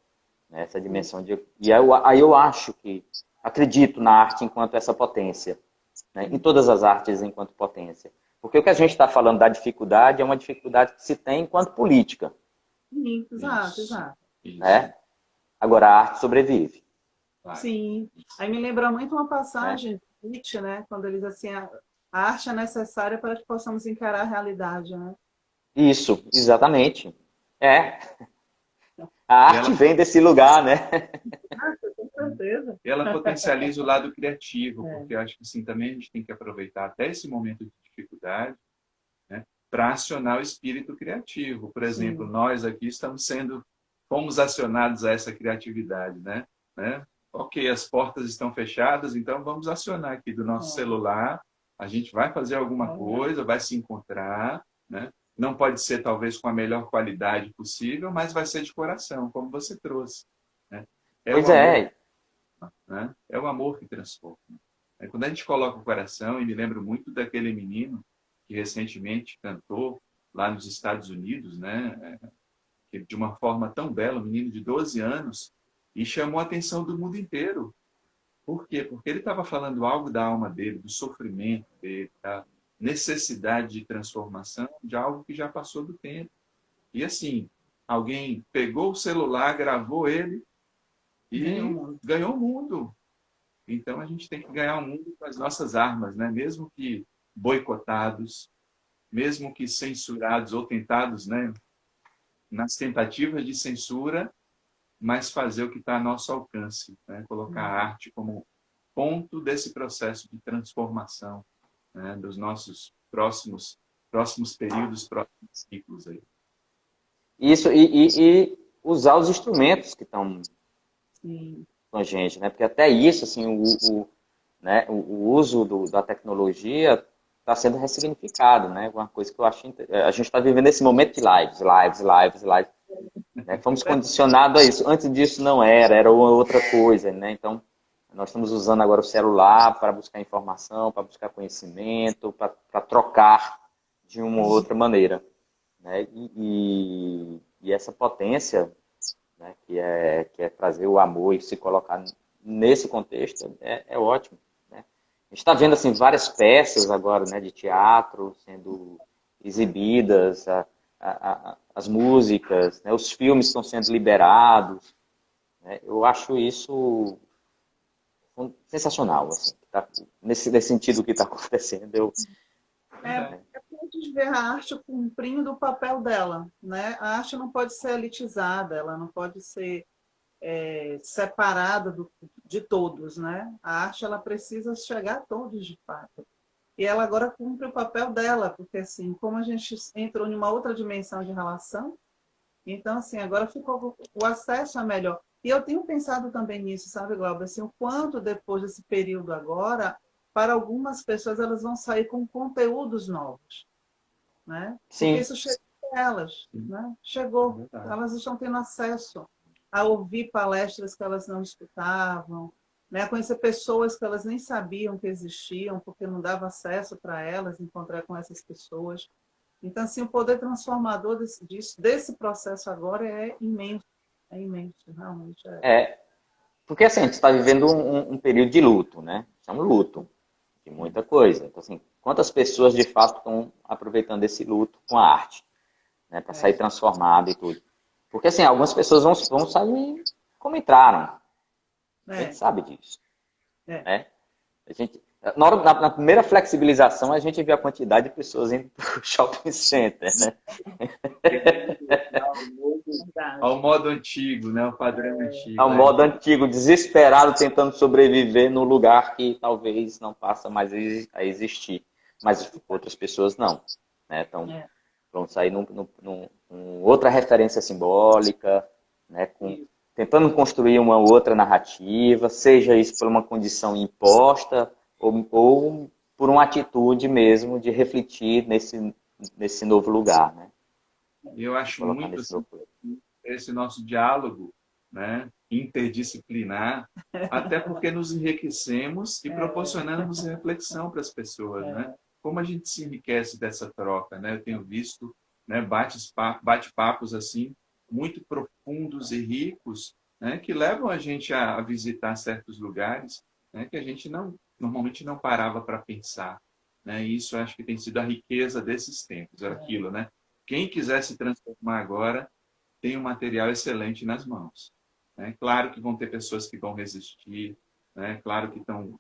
né? Essa dimensão e aí eu acredito na arte enquanto essa potência, né? Em todas as artes enquanto potência, porque o que a gente está falando da dificuldade é uma dificuldade que se tem enquanto política. Sim, exato. Né? Agora a arte sobrevive. Sim. Aí me lembra muito uma passagem de Nietzsche, né? Quando ele diz assim, a arte é necessária para que possamos encarar a realidade, né? Isso, exatamente. A arte vem desse lugar, né? Com certeza. E ela potencializa o lado criativo, porque eu acho que assim, também a gente tem que aproveitar até esse momento de dificuldade, né, para acionar o espírito criativo. Por exemplo, nós aqui fomos acionados a essa criatividade, né? Ok, as portas estão fechadas, então vamos acionar aqui do nosso celular, a gente vai fazer alguma coisa, vai se encontrar, né? Não pode ser talvez com a melhor qualidade possível, mas vai ser de coração, como você trouxe. Né? Né? É o amor que transforma. Quando a gente coloca o coração, e me lembro muito daquele menino que recentemente cantou lá nos Estados Unidos, né? De uma forma tão bela, um menino de 12 anos, e chamou a atenção do mundo inteiro. Por quê? Porque ele estava falando algo da alma dele, do sofrimento dele, da necessidade de transformação, de algo que já passou do tempo. E assim, alguém pegou o celular, gravou ele e ganhou o mundo. Então a gente tem que ganhar o mundo com as nossas armas, né? Mesmo que boicotados, mesmo que censurados ou tentados, né? Nas tentativas de censura, mas fazer o que está a nosso alcance, né? Colocar a arte como ponto desse processo de transformação, né? Dos nossos próximos períodos, próximos ciclos aí. Isso, e usar os instrumentos que estão com a gente, né? Porque até isso, assim, né? o uso da tecnologia está sendo ressignificado, né? Uma coisa que eu acho... A gente está vivendo esse momento de lives. né? Fomos condicionados a isso. Antes disso não era outra coisa, né? Então, nós estamos usando agora o celular para buscar informação, para buscar conhecimento, para trocar de uma ou outra maneira, né? E essa potência, né, que é trazer o amor e se colocar nesse contexto é ótimo, né? A gente está vendo assim, várias peças agora, né, de teatro sendo exibidas, as músicas, né, os filmes estão sendo liberados, né? Eu acho isso sensacional, assim, tá, nesse sentido que está acontecendo. É pra gente ver a arte cumprindo o papel dela, né? A arte não pode ser elitizada, ela não pode ser separada de todos, né? A arte ela precisa chegar a todos de fato. E ela agora cumpre o papel dela, porque assim, como a gente entrou em uma outra dimensão de relação, então assim, agora ficou o acesso é melhor. E eu tenho pensado também nisso, sabe, Glauber, assim, o quanto depois desse período agora, para algumas pessoas elas vão sair com conteúdos novos, né? Porque Sim. isso chegou a elas, né? Chegou, elas estão tendo acesso a ouvir palestras que elas não escutavam, né? A conhecer pessoas que elas nem sabiam que existiam, porque não dava acesso para elas encontrar com essas pessoas. Então, assim, o poder transformador desse processo agora é imenso, realmente é. Porque assim, a gente está vivendo um período de luto, né? É um luto de muita coisa. Então, assim, quantas pessoas de fato estão aproveitando esse luto com a arte, né? Para sair transformado e tudo. Porque assim, algumas pessoas vão sair como entraram. A gente sabe disso, É. né? A gente, na primeira flexibilização, a gente viu a quantidade de pessoas indo para o shopping center, né? Ao modo antigo, né? O padrão antigo. Ao modo antigo, desesperado, tentando sobreviver num lugar que talvez não passa mais a existir. Mas outras pessoas não, né? Então, vão sair num outra referência simbólica, né? Tentando construir uma outra narrativa, seja isso por uma condição imposta ou por uma atitude mesmo de refletir nesse novo lugar, né? Eu acho muito assim, esse nosso diálogo, né, interdisciplinar, até porque nos enriquecemos e proporcionamos reflexão para as pessoas, né? Como a gente se enriquece dessa troca, né? Eu tenho visto, né, bate-papos assim muito profundos e ricos, né, que levam a gente a visitar certos lugares, né, que a gente normalmente não parava para pensar, né? E isso acho que tem sido a riqueza desses tempos, é aquilo, né? Quem quiser se transformar agora tem um material excelente nas mãos, né? Claro que vão ter pessoas que vão resistir, né? Claro que estão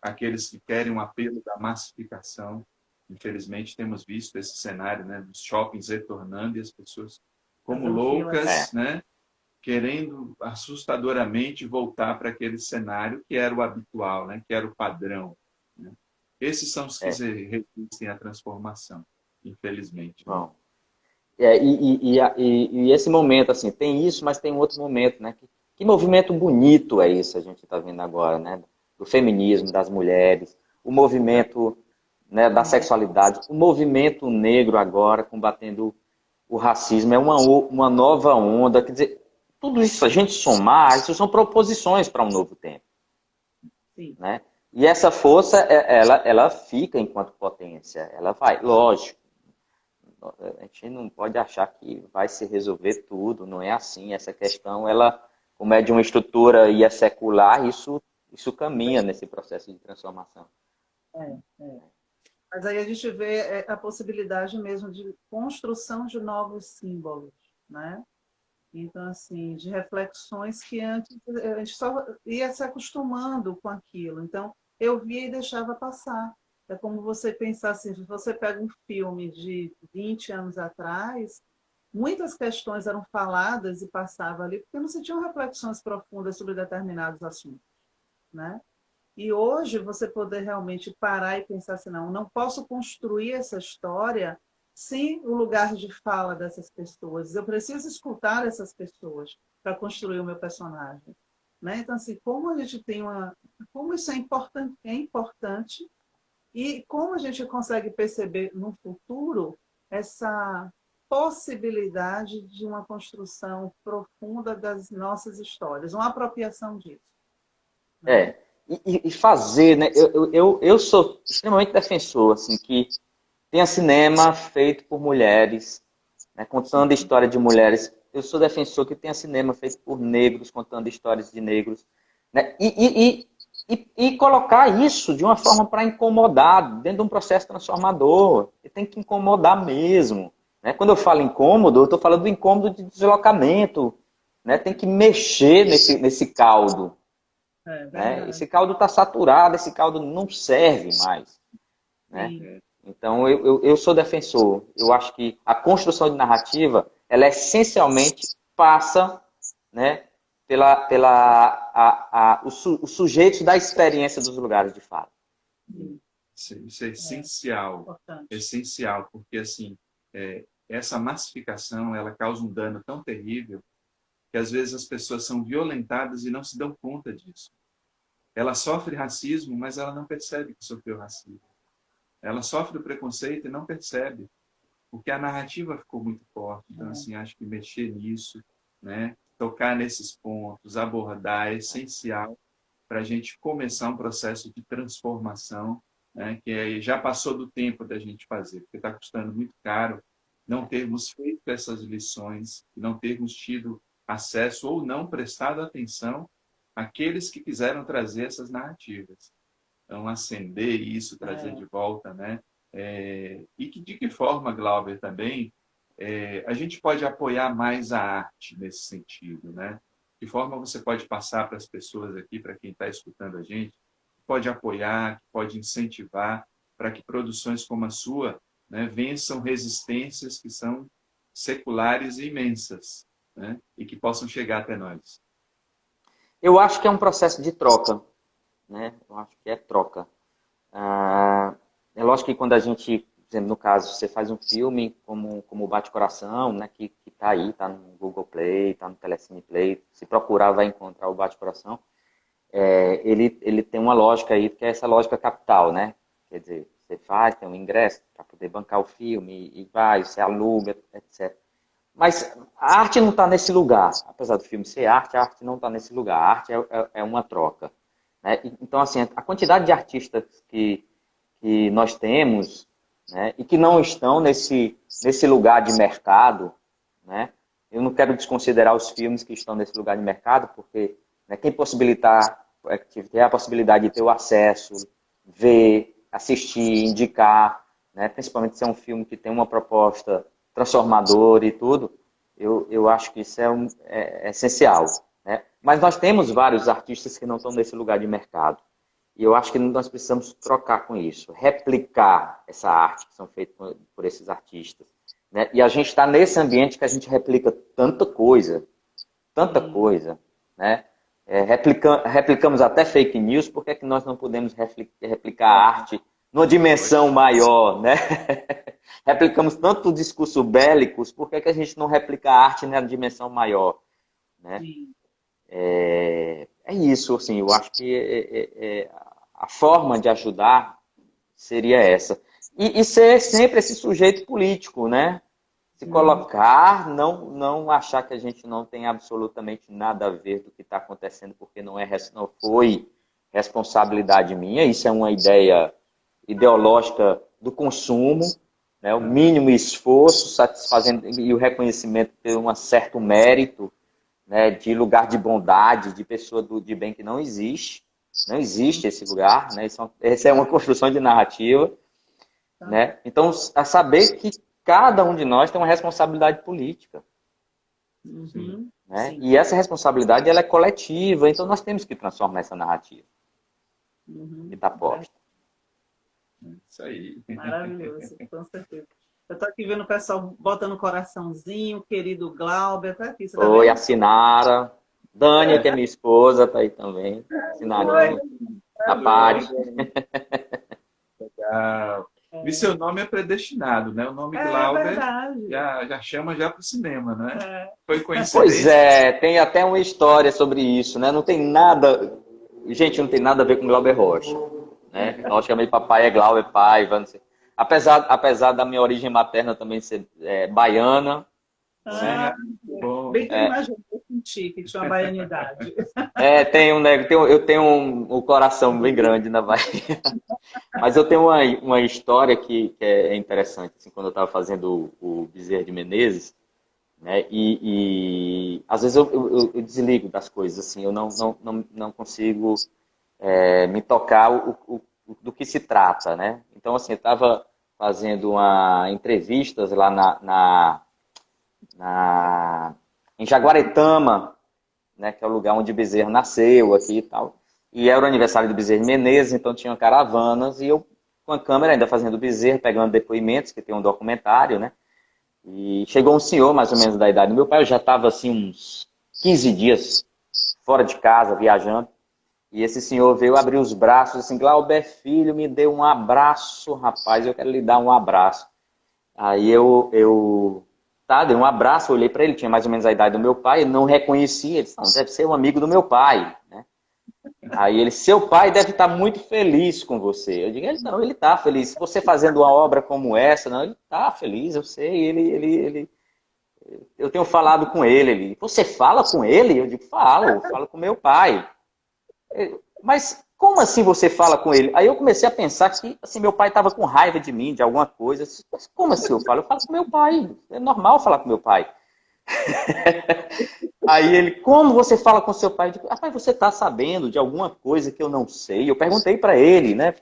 aqueles que querem um apelo da massificação. Infelizmente temos visto esse cenário, né, dos shoppings retornando e as pessoas como loucas, né, querendo assustadoramente voltar para aquele cenário que era o habitual, né, que era o padrão, né? Esses são os que resistem à transformação, infelizmente. Bom. E esse momento, assim, tem isso, mas tem um outro momento, né? Que movimento bonito é isso a gente está vendo agora, né? Do feminismo, das mulheres, o movimento, né, da sexualidade, o movimento negro agora combatendo o racismo, é uma nova onda. Quer dizer, tudo isso, a gente somar, isso são proposições para um novo tempo. Sim. Né? E essa força, ela fica enquanto potência, ela vai, lógico. A gente não pode achar que vai se resolver tudo, não é assim. Essa questão, ela, como é de uma estrutura e é secular, isso caminha nesse processo de transformação. Mas aí a gente vê a possibilidade mesmo de construção de novos símbolos, né? Então, assim, de reflexões que antes a gente só ia se acostumando com aquilo. Então, eu via e deixava passar. É como você pensar assim, se você pega um filme de 20 anos atrás, muitas questões eram faladas e passavam ali, porque não se tinham reflexões profundas sobre determinados assuntos, né? E hoje você poder realmente parar e pensar assim, não posso construir essa história sem o lugar de fala dessas pessoas. Eu preciso escutar essas pessoas para construir o meu personagem, né? Então assim, como a gente tem como isso é importante e como a gente consegue perceber no futuro essa possibilidade de uma construção profunda das nossas histórias, uma apropriação disso. E fazer, né? Eu sou extremamente defensor, assim, que tenha cinema feito por mulheres, né, contando a história de mulheres. Eu sou defensor que tenha cinema feito por negros, contando histórias de negros, né? E colocar isso de uma forma para incomodar, dentro de um processo transformador. E tem que incomodar mesmo. Né? Quando eu falo incômodo, eu estou falando do incômodo de deslocamento. Né? Tem que mexer nesse caldo. Né? Esse caldo está saturado, esse caldo não serve mais. Né? Então, eu sou defensor. Eu acho que a construção de narrativa, ela essencialmente passa, né, os sujeitos da experiência dos lugares de fala. Isso é essencial. Essencial, porque assim, essa massificação, ela causa um dano tão terrível que às vezes as pessoas são violentadas e não se dão conta disso. Ela sofre racismo, mas ela não percebe que sofreu racismo. Ela sofre o preconceito e não percebe, porque a narrativa ficou muito forte. Então, assim, acho que mexer nisso, né, tocar nesses pontos, abordar é essencial para a gente começar um processo de transformação, né, que já passou do tempo da gente fazer, porque está custando muito caro não termos feito essas lições, não termos tido acesso ou não prestado atenção àqueles que quiseram trazer essas narrativas. Então, acender isso, trazer de volta, né? E de que forma, Glauber, também, a gente pode apoiar mais a arte nesse sentido, né? De que forma você pode passar para as pessoas aqui, para quem está escutando a gente, que pode apoiar, que pode incentivar para que produções como a sua, né, vençam resistências que são seculares e imensas, né? E que possam chegar até nós. Eu acho que é um processo de troca. Né? Eu acho que é troca. É lógico que quando a gente, por exemplo, no caso, você faz um filme como o Bate-Coração, né, que está aí, está no Google Play, está no Telecine Play, se procurar vai encontrar o Bate-Coração, ele tem uma lógica aí, que é essa lógica capital, né? Quer dizer, você faz, tem um ingresso para poder bancar o filme, e vai, você aluga, etc. Mas a arte não está nesse lugar. Apesar do filme ser arte, a arte não está nesse lugar. A arte é uma troca. Né? Então, assim, a quantidade de artistas que nós temos, né, e que não estão nesse lugar de mercado, né? Eu não quero desconsiderar os filmes que estão nesse lugar de mercado, porque, né, quem ter a possibilidade de ter o acesso, ver, assistir, indicar, né, principalmente se é um filme que tem uma proposta transformadora e tudo, eu acho que isso é essencial. Né? Mas nós temos vários artistas que não estão nesse lugar de mercado. E eu acho que nós precisamos trocar com isso, replicar essa arte que são feitas por esses artistas. Né? E a gente está nesse ambiente que a gente replica tanta coisa. Né? Replicamos até fake news, por que é que nós não podemos replicar a arte numa dimensão maior? Né? Replicamos tanto discurso bélicos, por que é que a gente não replica a arte na dimensão maior? Né? É isso, assim, eu acho que a forma de ajudar seria essa. E ser sempre esse sujeito político, né? Se colocar, não achar que a gente não tem absolutamente nada a ver do que está acontecendo, porque não foi responsabilidade minha. Isso é uma ideia ideológica do consumo, né? O mínimo esforço, satisfazendo, e o reconhecimento ter um certo mérito, né, de lugar de bondade, de pessoa de bem que não existe. Não existe esse lugar. Né? Essa é uma construção de narrativa. Né? Então, a saber que cada um de nós tem uma responsabilidade política. Né? E essa responsabilidade ela é coletiva, então nós temos que transformar essa narrativa. Que está posta. Isso aí. Maravilhoso, com certeza. Eu estou aqui vendo o pessoal botando coraçãozinho, querido Glauber, está aqui. Você tá Oi, vendo? a Sinara. Dânia, que é minha esposa, está aí também. Sinarinha. A Paty. Legal. E seu nome é predestinado, né? O nome Glauber verdade. já chama já para o cinema, né? Foi coincidência. Pois é, tem até uma história sobre isso, né? Não tem nada... Gente, não tem nada a ver com Glauber Rocha. Né? Logicamente, papai é Glauber Paiva, não sei. apesar da minha origem materna também ser baiana, né? Ah, Bom, bem que eu imagino que eu senti que tinha uma baianidade. Eu tenho um coração bem grande na Bahia. Mas eu tenho uma história que é interessante. Assim, quando eu estava fazendo o Bezerra de Menezes, né? Às vezes eu desligo das coisas, assim, eu não consigo me tocar do que se trata, né? Então, assim, eu estava fazendo uma entrevistas lá em Jaguaretama, né, que é o lugar onde Bezerra nasceu aqui e tal. E era o aniversário do Bezerra de Menezes, então tinha caravanas, e eu com a câmera ainda fazendo Bezerra, pegando depoimentos, que tem um documentário, né? E chegou um senhor, mais ou menos da idade do meu pai, eu já estava assim uns 15 dias fora de casa, viajando, e esse senhor veio abrir os braços, assim, Glauber filho, me deu um abraço, rapaz, eu quero lhe dar um abraço. Aí dei um abraço, olhei para ele, tinha mais ou menos a idade do meu pai, eu não reconhecia, ele disse, não, deve ser um amigo do meu pai, né? Aí ele, seu pai deve estar muito feliz com você. Eu digo, não, ele está feliz. Se você fazendo uma obra como essa, não, ele está feliz, eu sei, eu tenho falado com ele. Você fala com ele? Eu digo, falo com meu pai. Mas como assim você fala com ele? Aí eu comecei a pensar que assim, meu pai estava com raiva de mim, de alguma coisa. Mas como assim eu falo? Eu falo com meu pai. É normal falar com meu pai. Aí ele, como você fala com seu pai? Eu digo, rapaz, você está sabendo de alguma coisa que eu não sei? Eu perguntei para ele, né?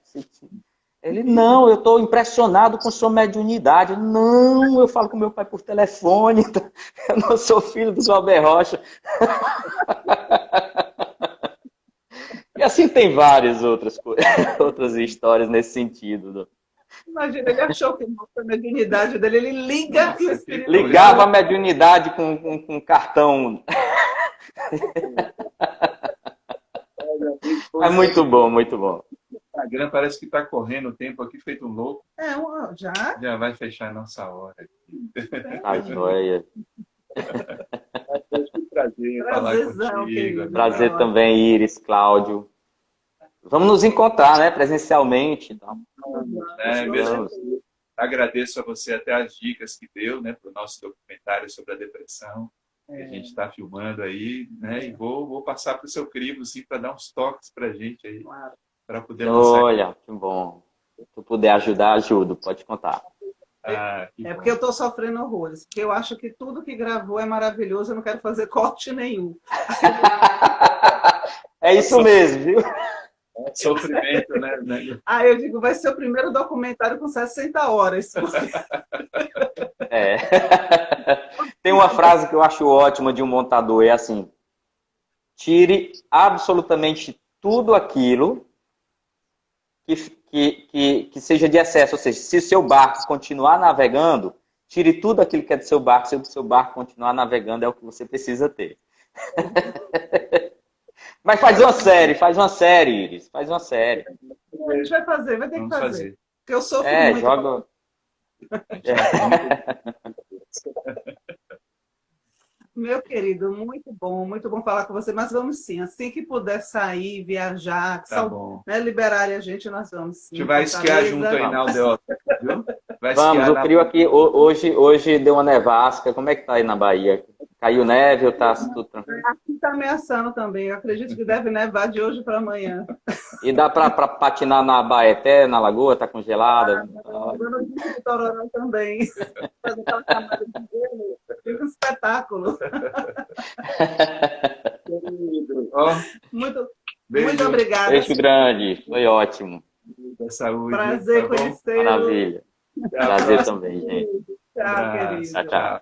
Ele, não, eu estou impressionado com sua mediunidade. Não, eu falo com meu pai por telefone. Eu não sou filho do Glauber Rocha. E assim tem várias outras coisas, outras histórias nesse sentido. Imagina, ele achou que a mediunidade dele, ele liga e o espírito Ligava a fala. mediunidade com cartão. olha, É depois muito bom, muito bom. o Instagram parece que está correndo o tempo aqui, feito um louco. Já? Já vai fechar a nossa hora. Tá joia. Foi um prazer falar Prazerzão, contigo, querido. amigo. Foi Prazer ótimo. também, Iris, Cláudio. Vamos nos encontrar, né, presencialmente. Tá? Né? Mesmo Vamos. assim, agradeço a você até as dicas que deu, né, para o nosso documentário sobre a depressão, que a gente está filmando aí, né? E vou passar para o seu crivo, sim, para dar uns toques para a gente aí, Claro. para poder lançar. Olha, que bom. Se tu puder ajudar, ajudo. Pode contar. Ah, que É porque bom. eu estou sofrendo horrores, porque eu acho que tudo que gravou é maravilhoso, eu não quero fazer corte nenhum. É isso mesmo, viu? Sofrimento, né? Aí eu digo, vai ser o primeiro documentário com 60 horas. É. Tem uma frase que eu acho ótima de um montador, é assim: tire absolutamente tudo aquilo que seja de excesso. Ou seja, se o seu barco continuar navegando, tire tudo aquilo que é do seu barco. Se o seu barco continuar navegando, é o que você precisa ter. Mas faz uma série, Iris, faz uma série. A gente vai fazer, vai ter que Vamos fazer. fazer. Porque eu sofro muito. Joga. A gente vai ter Meu querido, muito bom falar com você, mas vamos sim, assim que puder sair, viajar, Tá bom. né, liberarem a gente, nós vamos A sim. gente vai esquiar junto aí na aldeota, viu? Vai Vamos, esquiar o na... frio aqui hoje deu uma nevasca. Como é que tá aí na Bahia? Caiu neve ou tá tudo tranquilo? Aqui está ameaçando também, eu acredito que deve nevar de hoje para amanhã. E dá pra patinar na Baeté, na lagoa, tá congelada? Agora no Tororó também. Fazer aquela camada de gelo, fica um espetáculo. Ó, Muito, muito beijo, obrigada. Beijo grande, foi ótimo. da saúde, Prazer tá bom? conhecê-lo. Maravilha. Até a Prazer próxima. também, gente. Um Tchau, abraço. Tchau, querido. tchau.